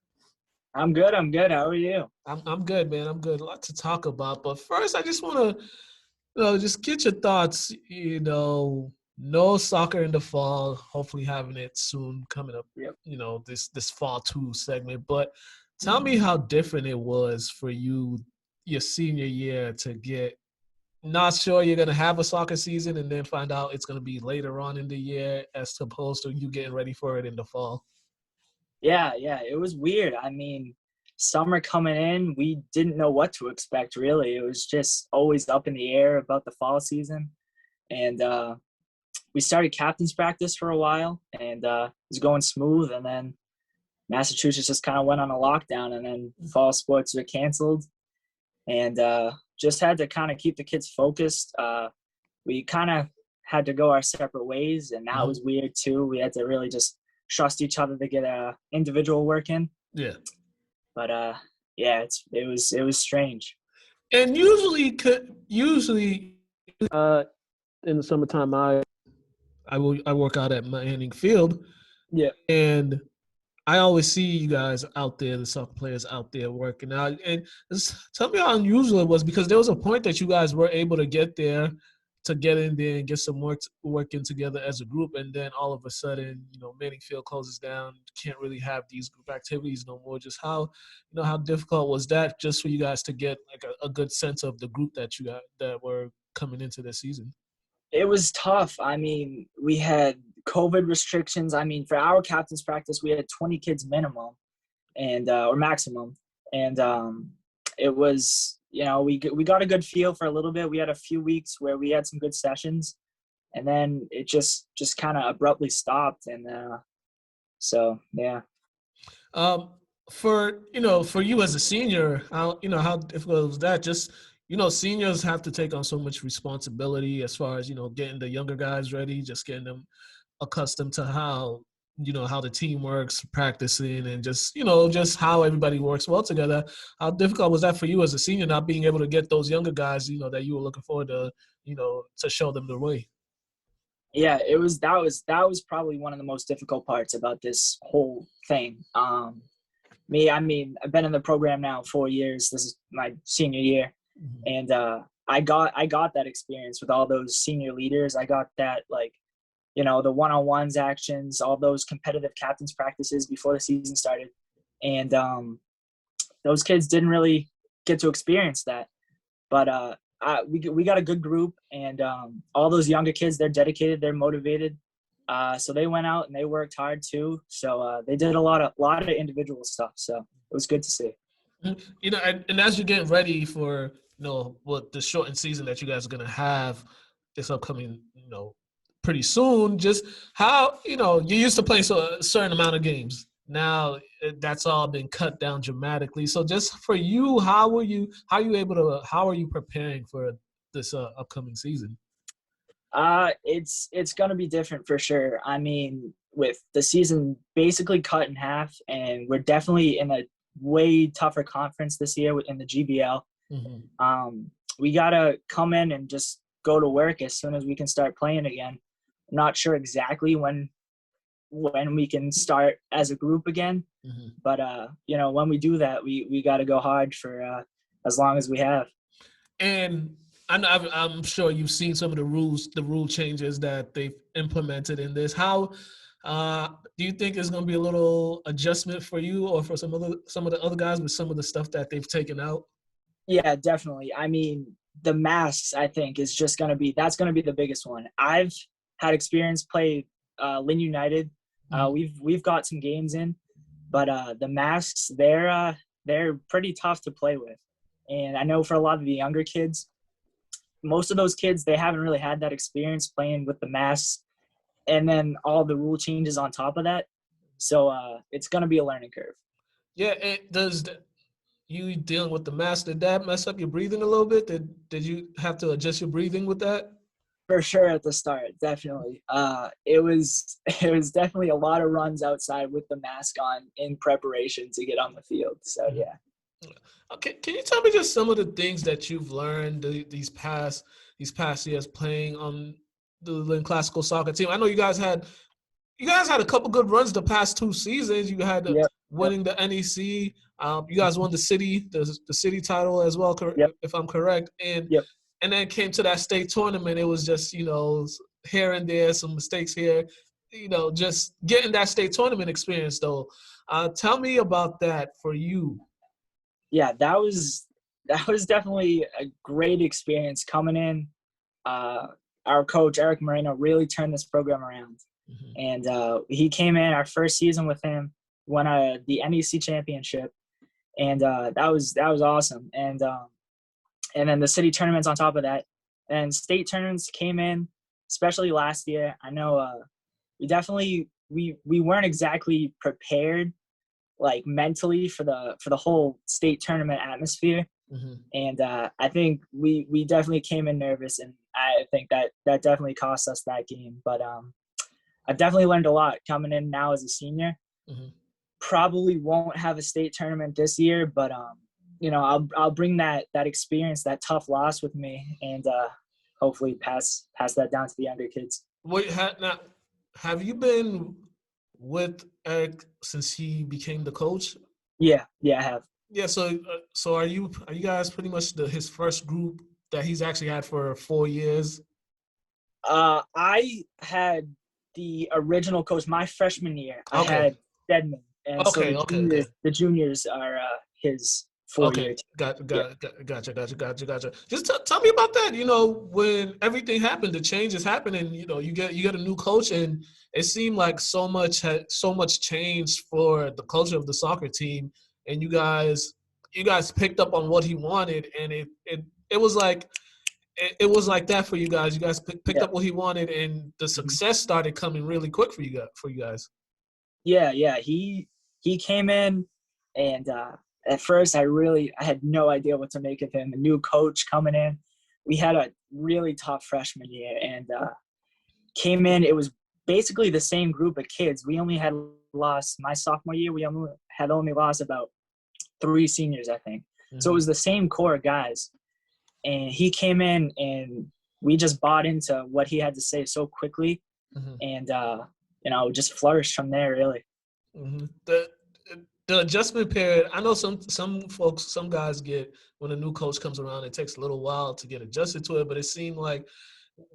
I'm good. I'm good. How are you? I'm good, man. I'm good. A lot to talk about, but first, I just want to, just get your thoughts. No soccer in the fall. Hopefully, having it soon coming up. Yep. This fall two segment. But tell me how different it was for you your senior year to get not sure you're gonna have a soccer season and then find out it's gonna be later on in the year as opposed to you getting ready for it in the fall. Yeah, it was weird. I mean, summer coming in, we didn't know what to expect, really. It was just always up in the air about the fall season. And we started captain's practice for a while, and it was going smooth. And then Massachusetts just kind of went on a lockdown, and then fall sports were canceled. And just had to kind of keep the kids focused. We kind of had to go our separate ways, and that was weird too. We had to really just trust each other to get individual work in. Yeah. But yeah, it was strange. And usually in the summertime I work out at Manning Field. Yeah. And I always see you guys out there, the soccer players out there working out. And tell me how unusual it was, because there was a point that you guys were able to get there, to get in there and get some working together as a group. And then all of a sudden, Manning Field closes down. Can't really have these group activities no more. Just how difficult was that just for you guys to get like a good sense of the group that you got that were coming into this season? It was tough. I mean, we had COVID restrictions. I mean, for our captain's practice, we had 20 kids minimum and or maximum. And it was, we got a good feel for a little bit. We had a few weeks where we had some good sessions, and then it just kind of abruptly stopped. And so, yeah. For you as a senior, how difficult was that? Just, seniors have to take on so much responsibility as far as, getting the younger guys ready, just getting them accustomed to how the team works, practicing, and just how everybody works well together. How difficult was that for you as a senior, not being able to get those younger guys, that you were looking forward to, to show them the way? Yeah, that was probably one of the most difficult parts about this whole thing. I've been in the program now 4 years. This is my senior year. And I got that experience with all those senior leaders. I got that, the one-on-ones actions, all those competitive captains practices before the season started. And those kids didn't really get to experience that. But we got a good group, and all those younger kids, they're dedicated, they're motivated. So they went out and they worked hard too. So they did a lot of individual stuff. So it was good to see. And as you're getting ready for, what the shortened season that you guys are going to have this upcoming, pretty soon, just how, you used to play a certain amount of games. Now that's all been cut down dramatically. So just for you, how are you preparing for this upcoming season? It's going to be different for sure. I mean, with the season basically cut in half, and we're definitely in a way tougher conference this year in the GBL. We got to come in and just go to work as soon as we can start playing again. I'm not sure exactly when we can start as a group again, but when we do that, we got to go hard for as long as we have. And I'm sure you've seen some of the rule changes that they've implemented in this. How do you think it's going to be a little adjustment for you or for some of the other guys with some of the stuff that they've taken out? Yeah, definitely. I mean, the masks, I think, is just going to be the biggest one. I've had experience play Lynn United. We've got some games in, but the masks, they're pretty tough to play with. And I know for a lot of the younger kids, most of those kids, they haven't really had that experience playing with the masks, and then all the rule changes on top of that. So it's going to be a learning curve. Yeah, you dealing with the mask, did that mess up your breathing a little bit? Did you have to adjust your breathing with that? For sure at the start, definitely. It was definitely a lot of runs outside with the mask on in preparation to get on the field. So, yeah. Okay, can you tell me just some of the things that you've learned these past years playing on the Lynn Classical soccer team? I know you guys had a couple good runs the past 2 seasons. You had winning the NEC. You guys won the city title as well, Yep. if I'm correct. And Yep. and then came to that state tournament. It was just, here and there, some mistakes here, just getting that state tournament experience though. Tell me about that for you. Yeah, that was definitely a great experience coming in. Our coach, Eric Moreno, really turned this program around. Mm-hmm. And he came in our first season with him, won the NEC championship. And that was awesome. And then the city tournaments on top of that. And state tournaments came in, especially last year. I know we weren't exactly prepared, like, mentally for the whole state tournament atmosphere. Mm-hmm. And I think we definitely came in nervous, and I think that definitely cost us that game. But I've definitely learned a lot coming in now as a senior. Mm-hmm. Probably won't have a state tournament this year, but I'll bring that experience, that tough loss with me, and hopefully pass that down to the younger kids. Wait, now, have you been with Eric since he became the coach? Yeah, I have. Yeah, so are you guys pretty much his first group that he's actually had for 4 years? I had the original coach my freshman year. I had Deadman, and the juniors are his 4 years. Gotcha. Just tell me about that. When everything happened, the changes happened, and you get a new coach, and it seemed like so much changed for the culture of the soccer team, and you guys picked up on what he wanted, and it was like that for you guys. You guys picked up what he wanted, and the success started coming really quick for you guys. Yeah. He came in, and at first I had no idea what to make of him. A new coach coming in. We had a really tough freshman year, and came in. It was basically the same group of kids. We only had lost my sophomore year. We only lost about 3 seniors, I think. Mm-hmm. So it was the same core of guys. And he came in, and we just bought into what he had to say so quickly. Mm-hmm. And, just flourished from there, really. Mm-hmm. The adjustment period, I know some folks, some guys get, when a new coach comes around, it takes a little while to get adjusted to it, but it seemed like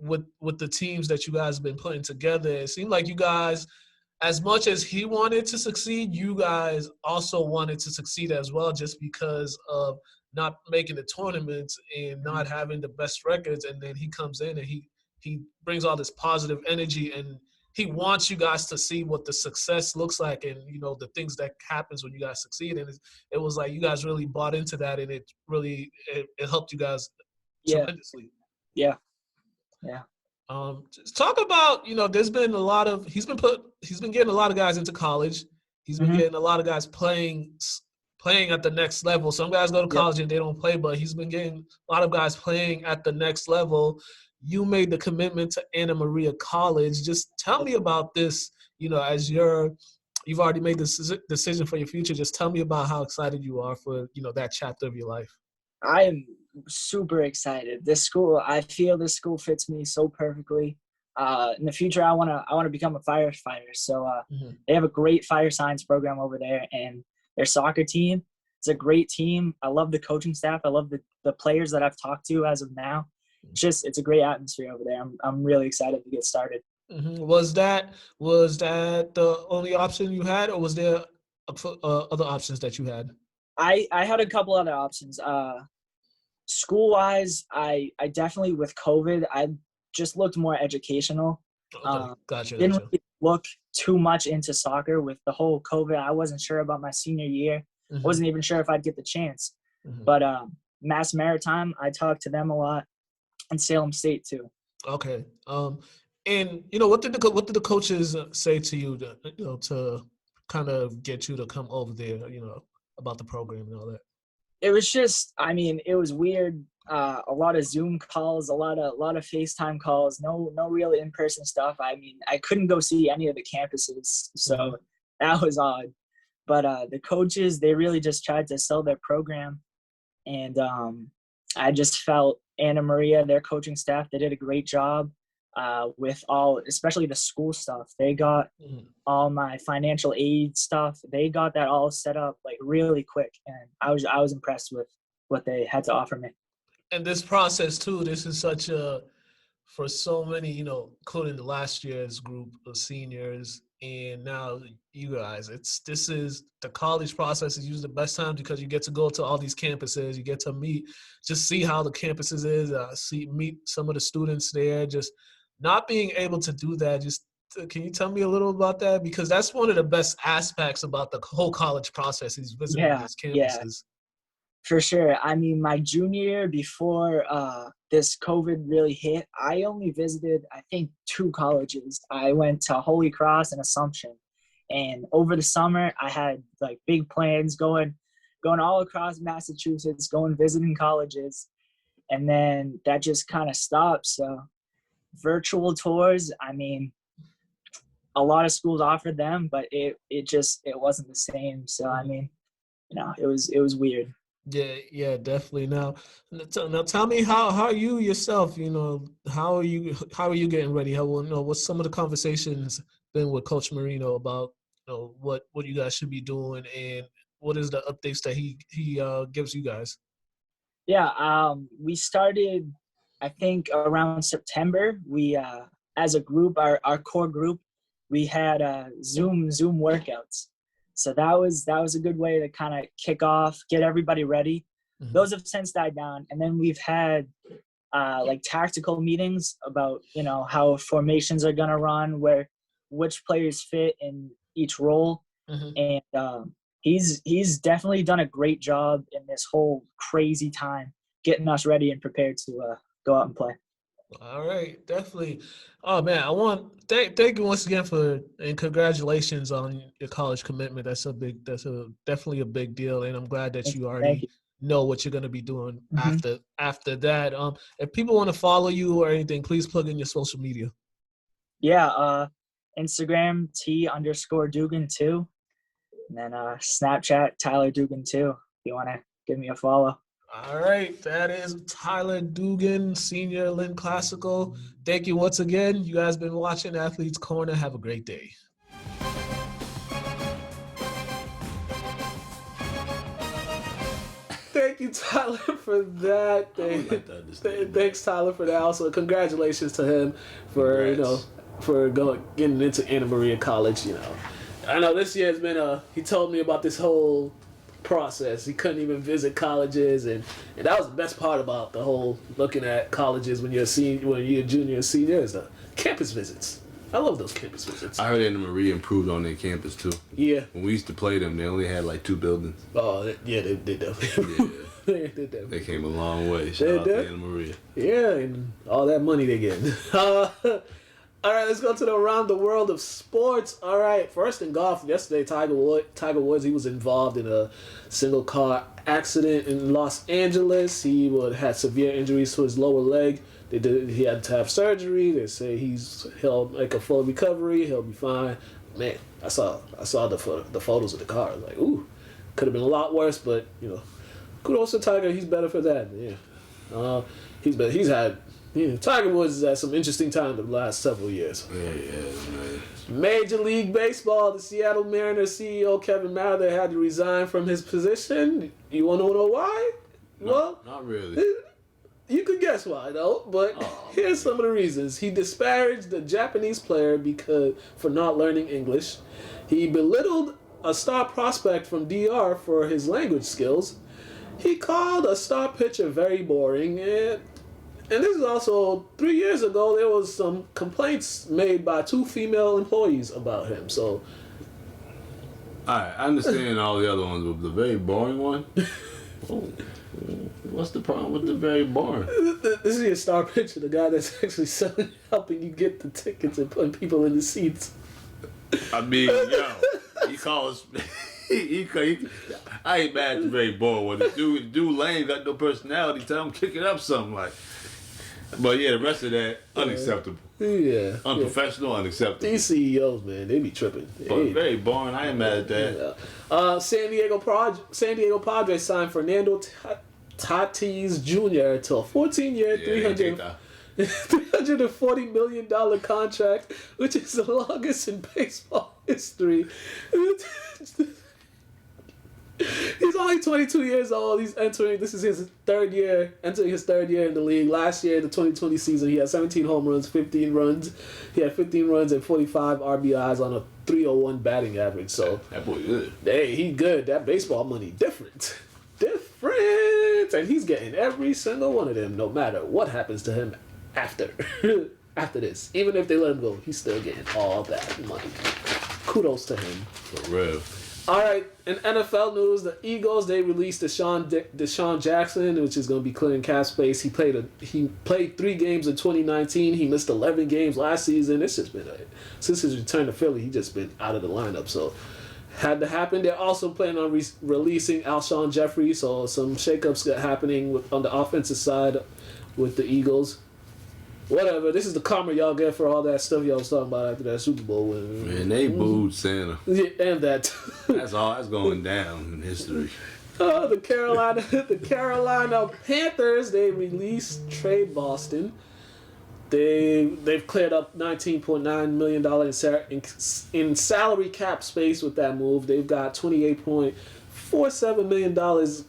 with the teams that you guys have been putting together, it seemed like you guys, as much as he wanted to succeed, you guys also wanted to succeed as well, just because of not making the tournaments and not having the best records. And then he comes in and he brings all this positive energy, and he wants you guys to see what the success looks like, and the things that happens when you guys succeed. And it was like you guys really bought into that, and it really it helped you guys tremendously. Yeah. Just talk about, there's been a lot of he's been getting a lot of guys into college. He's been getting a lot of guys playing at the next level. Some guys go to college and they don't play, but he's been getting a lot of guys playing at the next level. You made the commitment to Anna Maria College. Just tell me about this, as you've already made this decision for your future. Just tell me about how excited you are for, that chapter of your life. I am super excited. I feel this school fits me so perfectly. In the future, I want to become a firefighter. So they have a great fire science program over there, and their soccer team, it's a great team. I love the coaching staff. I love the players that I've talked to as of now. It's a great atmosphere over there. I'm really excited to get started. Mm-hmm. Was that the only option you had, or was there other options that you had? I had a couple other options. School-wise, I definitely, with COVID, I just looked more educational. Okay. Gotcha. Didn't really look too much into soccer with the whole COVID. I wasn't sure about my senior year. Mm-hmm. Wasn't even sure if I'd get the chance. Mm-hmm. But Mass Maritime, I talked to them a lot, and Salem State too. Okay. And what did the coaches say to you to kind of get you to come over there, about the program and all that? It was just, it was weird. A lot of Zoom calls, a lot of FaceTime calls, no real in-person stuff. I couldn't go see any of the campuses, so that was odd. But the coaches, they really just tried to sell their program. And I just felt Anna Maria, their coaching staff, they did a great job. with all, especially the school stuff. They got all my financial aid stuff. They got that all set up like really quick, and I was impressed with what they had to offer me. And this process too, this is such a, for so many, you know, including the last year's group of seniors and now you guys, this is the college process is usually the best time because you get to go to all these campuses, you get to see how the campuses is, meet some of the students there. Just not being able to do that, can you tell me a little about that? Because that's one of the best aspects about the whole college process is visiting these campuses. Yeah. For sure. I mean, my junior year before this COVID really hit, I only visited, I think, 2 colleges. I went to Holy Cross and Assumption. And over the summer, I had like big plans going all across Massachusetts, visiting colleges. And then that just kind of stopped. So virtual tours, I mean, a lot of schools offered them, but it wasn't the same. So, I mean, you know, it was weird. Yeah, definitely. Now tell me how you yourself, you know, how are you getting ready? What's some of the conversations been with Coach Marino about, you know, what you guys should be doing and what is the updates that he gives you guys? Yeah, we started, I think around September. We as a group, our core group, we had Zoom workouts. So that was a good way to kind of kick off, get everybody ready. Mm-hmm. Those have since died down. And then we've had like tactical meetings about, you know, how formations are going to run, which players fit in each role. Mm-hmm. And he's definitely done a great job in this whole crazy time, getting us ready and prepared to go out and play. All right, definitely. Oh man, I want thank you once again and congratulations on your college commitment. That's definitely a big deal, and I'm glad that you already know what you're going to be doing after that. If people want to follow you or anything, please plug in your social media. Yeah, Instagram T_Dugan2, and then Snapchat Tyler Dugan2. If you want to give me a follow. All right, that is Tyler Dugan, Senior, Lynn Classical. Thank you once again. You guys been watching Athletes Corner. Have a great day. Thank you, Tyler, for that. Thanks, Tyler, for that. Also, congratulations to him for getting into Anna Maria College. You know, I know this year has been he told me about this whole process. He couldn't even visit colleges, and that was the best part about the whole looking at colleges when you're a junior and senior is the campus visits. I love those campus visits. I heard Anna Maria improved on their campus too. Yeah. When we used to play them, they only had like 2 buildings. Oh yeah, they definitely. Yeah. They came a long way. Shout out to Anna Maria. Yeah, and all that money they get. All right, let's go to the around the world of sports. All right, first in golf, yesterday Tiger Woods, he was involved in a single car accident in Los Angeles. He had severe injuries to his lower leg. He had to have surgery. They say he'll make a full recovery. He'll be fine. Man, I saw the photos of the car. I was like, ooh, could have been a lot worse, but you know, kudos to Tiger. He's better for that. Yeah, Tiger Woods has had some interesting time the last several years. Yeah, man. Major League Baseball, the Seattle Mariners CEO Kevin Mather had to resign from his position. You want to know why? No, not really. You could guess why, though, but here's some of the reasons. He disparaged the Japanese player for not learning English. He belittled a star prospect from DR for his language skills. He called a star pitcher very boring, and this is also 3 years ago. There was some complaints made by 2 female employees about him. So, all right, I understand all the other ones, but the very boring one. What's the problem with the very boring? This is your star pitcher, the guy that's actually helping you get the tickets and putting people in the seats. I mean, he calls. I ain't mad at the very boring one. The dude lame, got no personality. Tell him kick it up something like. But yeah, the rest of that, unacceptable. Yeah. Unprofessional, unacceptable. These CEOs, man, they be tripping. But very boring. I ain't mad at that. Yeah. San Diego Padres signed Fernando Tatis Jr. to a 14-year, $340 million contract, which is the longest in baseball history. He's only 22 years old. This is his third year in the league. Last year, the 2020 season, he had 17 home runs, 15 runs. He had 15 runs and 45 RBIs on a 301 batting average. So that boy good. Hey, he good. That baseball money different. And he's getting every single one of them, no matter what happens to him after this. Even if they let him go, he's still getting all that money. Kudos to him. For real. All right, in NFL news, the Eagles, they released Deshaun Jackson, which is going to be clearing cap space. He played 3 games in 2019. He missed 11 games last season. It's just been since his return to Philly, he's just been out of the lineup. So had to happen. They're also planning on releasing Alshon Jeffrey. So some shakeups happening on the offensive side with the Eagles. Whatever. This is the karma y'all get for all that stuff y'all was talking about after that Super Bowl win. Man, they booed Santa. Yeah, and that. That's all that's going down in history. The Carolina Panthers, they released Trey Boston. They've cleared up $19.9 million in salary cap space with that move. They've got $28.47 million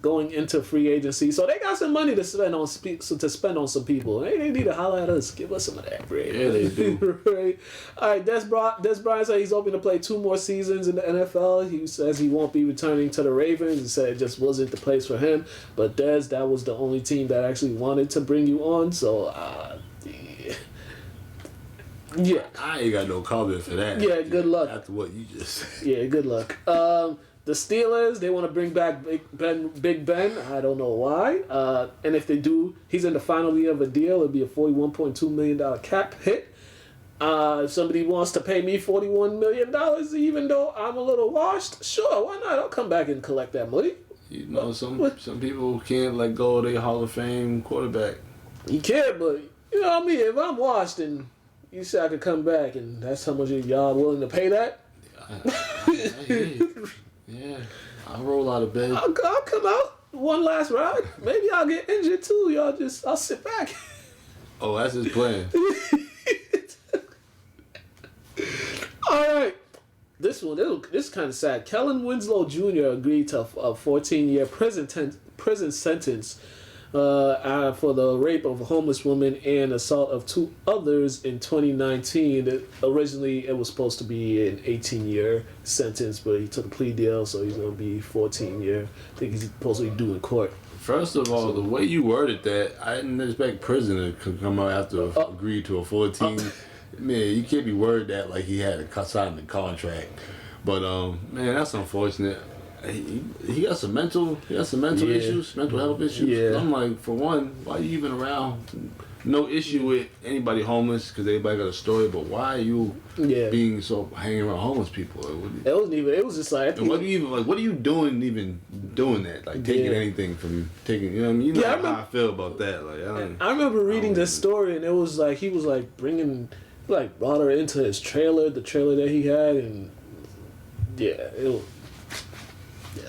going into free agency, so they got some money to spend on some people. They need to holler at us, give us some of that bread. Yeah, they do. Right. All right, Des Bryant said he's hoping to play 2 more seasons in the NFL. He says he won't be returning to the Ravens. He said it just wasn't the place for him. But Des, that was the only team that actually wanted to bring you on. So, yeah. I ain't got no comment for that. Yeah, good luck. After what you just said. Yeah, good luck. The Steelers, they want to bring back Big Ben. I don't know why. And if they do, he's in the final year of a deal. It'll be a $41.2 million cap hit. If somebody wants to pay me $41 million, even though I'm a little washed, sure, why not? I'll come back and collect that money. You know, some people can't let go of their Hall of Fame quarterback. You can't, but you know what I mean? If I'm washed and you say I could come back and that's how much y'all willing to pay that? Yeah, I'll roll out of bed. I'll come out one last ride. Maybe I'll get injured too. I'll sit back. Oh, that's his plan. All right. This is kind of sad. Kellen Winslow Jr. agreed to a 14-year prison sentence for the rape of a homeless woman and assault of 2 others in 2019. Originally, it was supposed to be an 18-year sentence, but he took a plea deal, so he's going to be 14-year. I think he's supposed to be due in court. First of all, the way you worded that, I didn't expect prison to come out after agree to a 14. Man, you can't be worded that like he had to sign the contract. But man, that's unfortunate. He got some mental issues, mental health issues. Yeah. I'm like, for one, why are you even around? No issue with anybody homeless because everybody got a story, but why are you being so hanging around homeless people? It was just like. And what are you doing even doing that? Like taking anything from taking, you know what I mean? You know how I feel about that. Like I remember reading this story and it was like he was like brought her into his trailer, the trailer that he had, and it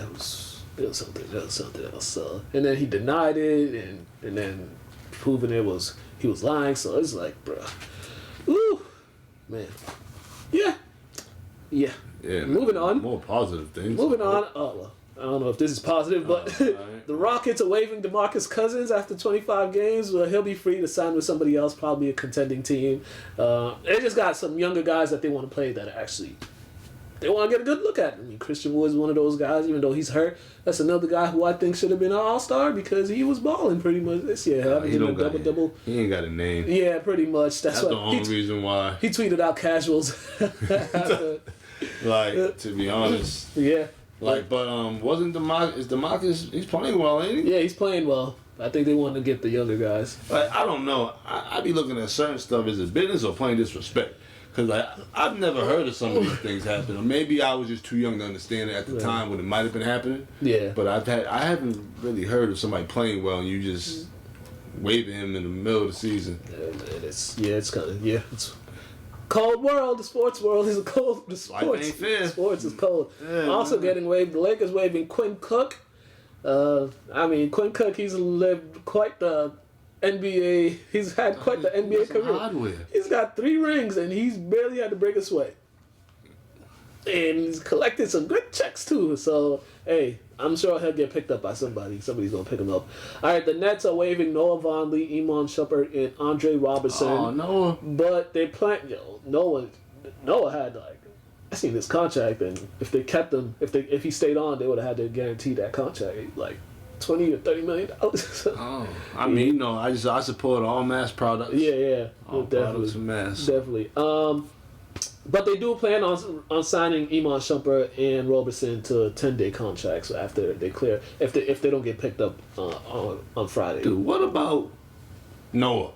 was something else. So, and then he denied it, and then proving he was lying. So it's like, bruh, ooh, man, yeah. Moving on. More positive things. Moving on. Oh well, I don't know if this is positive, but the Rockets are waiving Demarcus Cousins after 25 games. Well, he'll be free to sign with somebody else, probably a contending team. They just got some younger guys that they want to play that are actually. They want to get a good look at. I mean, Christian Wood's one of those guys, even though he's hurt. That's another guy who I think should have been an all-star because he was balling pretty much this year. He ain't got a name. Yeah, pretty much. That's the only reason why. He tweeted out casuals. Like, to be honest. Yeah. Like, but wasn't Demarcus, he's playing well, ain't he? Yeah, he's playing well. I think they want to get the younger guys. Like, I don't know. I be looking at certain stuff. Is it business or plain disrespect? Because I've never heard of some of these things happen. Or maybe I was just too young to understand it at the time when it might have been happening. Yeah. But I haven't really heard of somebody playing well and you just waving him in the middle of the season. It's kind of it's cold world. The sports world is cold. Life ain't fair. Sports is cold. Yeah, also getting waived. The Lakers waiving Quinn Cook. Quinn Cook, he's lived quite the NBA. He's had quite the NBA That's some career. hardware. He's got 3 rings and he's barely had to break a sweat. And he's collected some good checks too. So hey, I'm sure he'll get picked up by somebody. Somebody's gonna pick him up. All right, the Nets are waiving Noah Vonleh, Iman Shumpert, and Andre Robertson. Oh, Noah. But they plan. Noah had like, I seen his contract, and if they kept him, if he stayed on, they would have had to guarantee that contract like $20 or $30 million. Oh, I mean, you know, I support all mass products. Yeah, All products of mass. definitely. But they do plan on signing Iman Shumpert and Robertson to 10-day contracts after they clear, if they don't get picked up on Friday. Dude, what about Noah?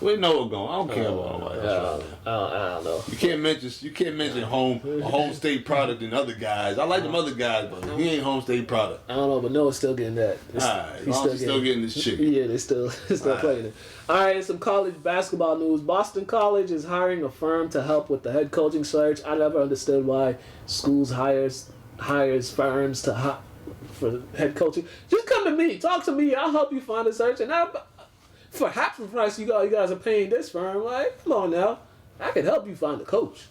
Where Noah going? I don't care about nobody else. I don't know. You can't mention a home state product and other guys. I like them other guys, but he ain't home state product. I don't know, but Noah's still getting that. Alright, he's still getting this chick. Yeah, they still playing it. All right, some college basketball news. Boston College is hiring a firm to help with the head coaching search. I never understood why schools hires firms for head coaching. Just come to me, talk to me. I'll help you find a search, and for half the price you guys are paying this firm. Like, come on now, I can help you find a coach.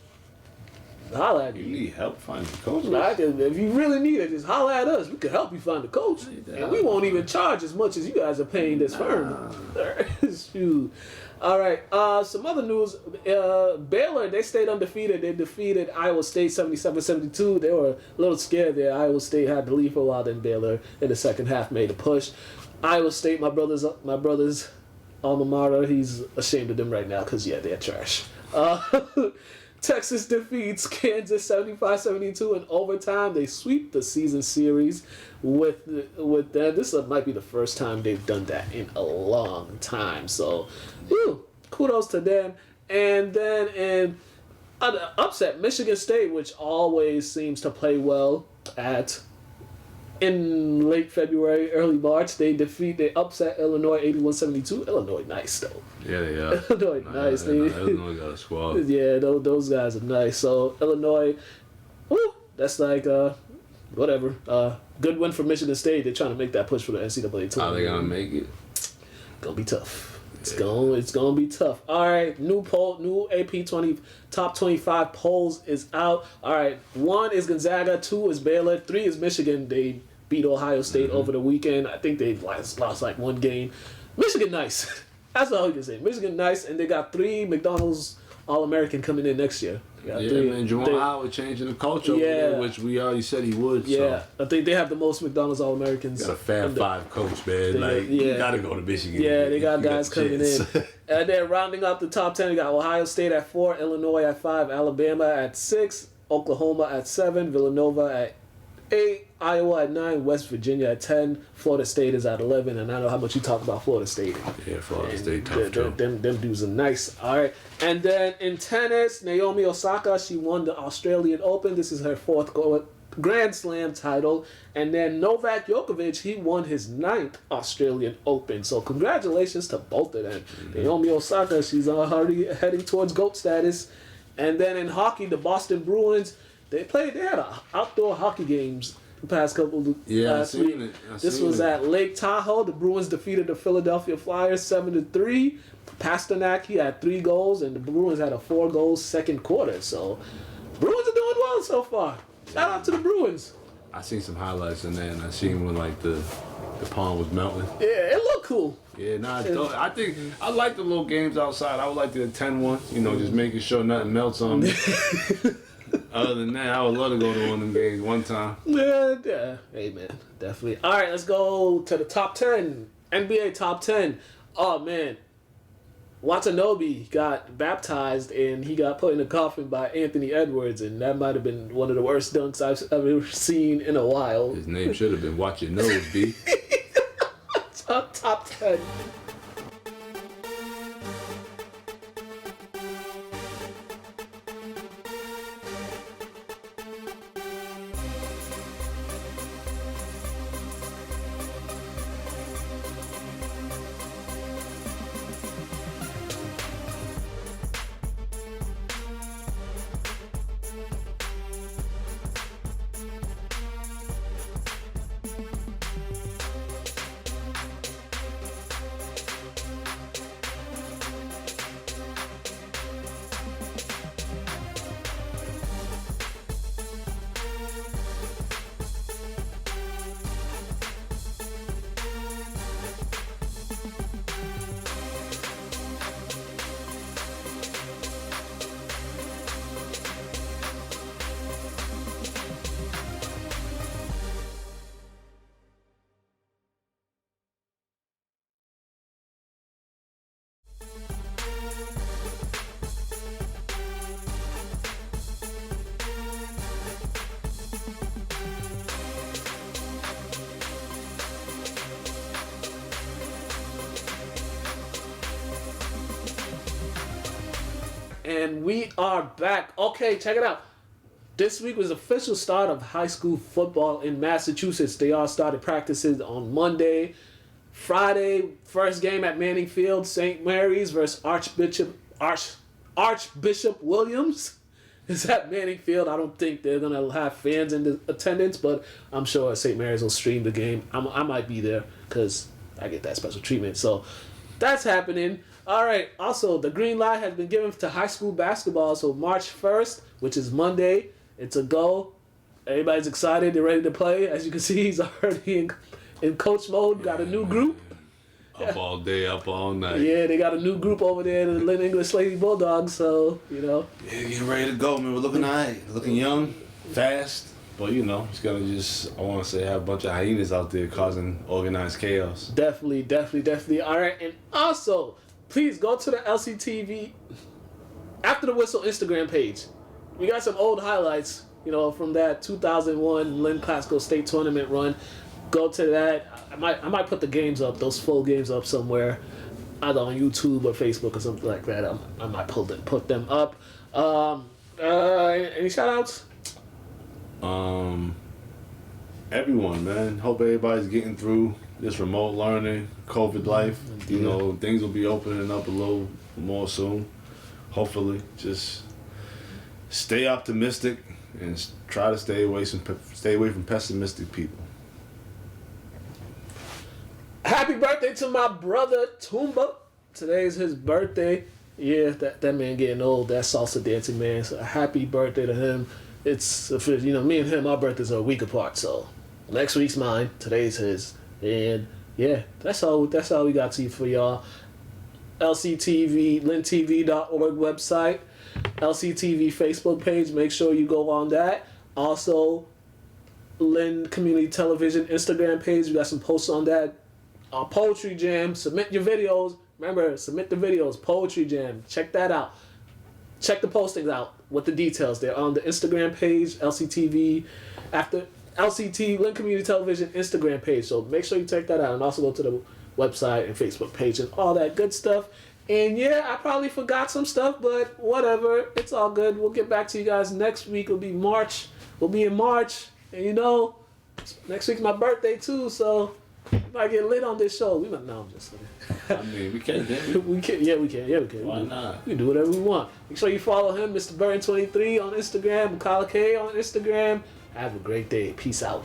Holla at You me. need help finding coaches. If you really need it, just holler at us. We can help you find a coach. And we won't even charge as much as you guys are paying this firm. Shoot. All right. Some other news. Baylor, they stayed undefeated. They defeated Iowa State 77-72. They were a little scared there. Iowa State had to lead for a while. Then Baylor in the second half made a push. Iowa State, my brother's alma mater. He's ashamed of them right now because, yeah, they're trash. Texas defeats Kansas 75-72 in overtime. They sweep the season series with them. This might be the first time they've done that in a long time. So, kudos to them. And then in an upset, Michigan State, which always seems to play well in late February, early March, they upset Illinois 81-72. Illinois nice though. Yeah, they are. Illinois nice. Illinois got a squad. Yeah, those guys are nice. So Illinois, that's like whatever. Good win for Michigan State. They're trying to make that push for the NCAA tournament. How they gonna make it? Gonna be tough. It's gonna be tough. All right, new AP top 25 polls is out. All right, 1 is Gonzaga, 2 is Baylor, 3 is Michigan. They beat Ohio State over the weekend. I think they lost like 1 game. Michigan nice. That's all you can say. Michigan nice, and they got 3 McDonald's All-American coming in next year. Man, Juwan Howard changing the culture over there, which we already said he would. Yeah, so. I think they have the most McDonald's All-Americans. Got a Fab Five coach, man. You gotta go to Michigan. Yeah, they got guys coming in. And then rounding out the top 10, we got Ohio State at 4, Illinois at 5, Alabama at 6, Oklahoma at 7, Villanova at 8, Iowa at 9, West Virginia at 10, Florida State is at 11, and I know how much you talk about Florida State. Yeah, Florida State tough too. Them dudes are nice. All right. And then in tennis, Naomi Osaka, she won the Australian Open. This is her 4th Grand Slam title. And then Novak Djokovic, he won his 9th Australian Open. So congratulations to both of them. Mm-hmm. Naomi Osaka, she's already heading towards GOAT status. And then in hockey, the Boston Bruins, they had outdoor hockey games the past couple of last week. This was at Lake Tahoe. The Bruins defeated the Philadelphia Flyers 7-3. Pasternak, he had 3 goals, and the Bruins had a 4-goal second quarter. So, Bruins are doing well so far. Shout out to the Bruins. I seen some highlights in there, and I seen when like the pond was melting. Yeah, it looked cool. Yeah, I think I like the little games outside. I would like to attend one. Just making sure nothing melts on me. Other than that, I would love to go to one of them games one time. Yeah. Hey, man. Definitely. All right, let's go to the top 10. NBA top 10. Oh, man. Watanabe got baptized and he got put in a coffin by Anthony Edwards, and that might have been one of the worst dunks I've ever seen in a while. His name should have been Watch Your Nose, B. Top 10. and we are back. Okay, check it out. This week was the official start of high school football in Massachusetts. They all started practices on Monday. Friday, first game at Manning Field, St. Mary's versus Archbishop Williams. Is at Manning Field. I don't think they're gonna have fans in the attendance, but I'm sure St. Mary's will stream the game. I might be there because I get that special treatment. So that's happening. All right. Also, the green light has been given to high school basketball. So March 1st, which is Monday, it's a go. Everybody's excited. They're ready to play. As you can see, he's already in coach mode. Got a new group. Up all day, up all night. Yeah, they got a new group over there, the Lynn English Lady Bulldogs. So, you know. Yeah, getting ready to go, man. We're looking all right. Looking young, fast. But, you know, it's going to I want to say, have a bunch of hyenas out there causing organized chaos. Definitely. All right. And also, please go to the LCTV After the Whistle Instagram page. We got some old highlights, you know, from that 2001 Lynn Classical State Tournament run. Go to that. I might put the games up, those full games up somewhere, either on YouTube or Facebook or something like that. I might put them up. Any shout outs? Everyone, man. Hope everybody's getting through this remote learning, COVID life. You know, things will be opening up a little more soon. Hopefully, just stay optimistic and try to stay away from pessimistic people. Happy birthday to my brother Tumba. Today's his birthday. Yeah, that man getting old. That salsa dancing man. So happy birthday to him. It's, you know, me and him, our birthdays are a week apart. So next week's mine. Today's his. And yeah, that's all we got to you for y'all. LCTV, linntv.org website. LCTV Facebook page. Make sure you go on that. Also, Lynn Community Television Instagram page. We got some posts on that. Poetry Jam. Submit your videos. Remember, submit the videos. Poetry Jam. Check that out. Check the postings out with the details. They're on the Instagram page, LCTV, after LCT, Lynn Community Television Instagram page. So make sure you check that out. And also go to the website and Facebook page and all that good stuff. And yeah, I probably forgot some stuff, but whatever. It's all good. We'll get back to you guys next week. It'll be March. We'll be in March. And you know, next week's my birthday too, so I get lit on this show. No, I'm just kidding. I mean, we can. We can. Why not? We can do whatever we want. Make sure you follow him, Mr. Burton 23 on Instagram, Mukala K on Instagram. Have a great day. Peace out.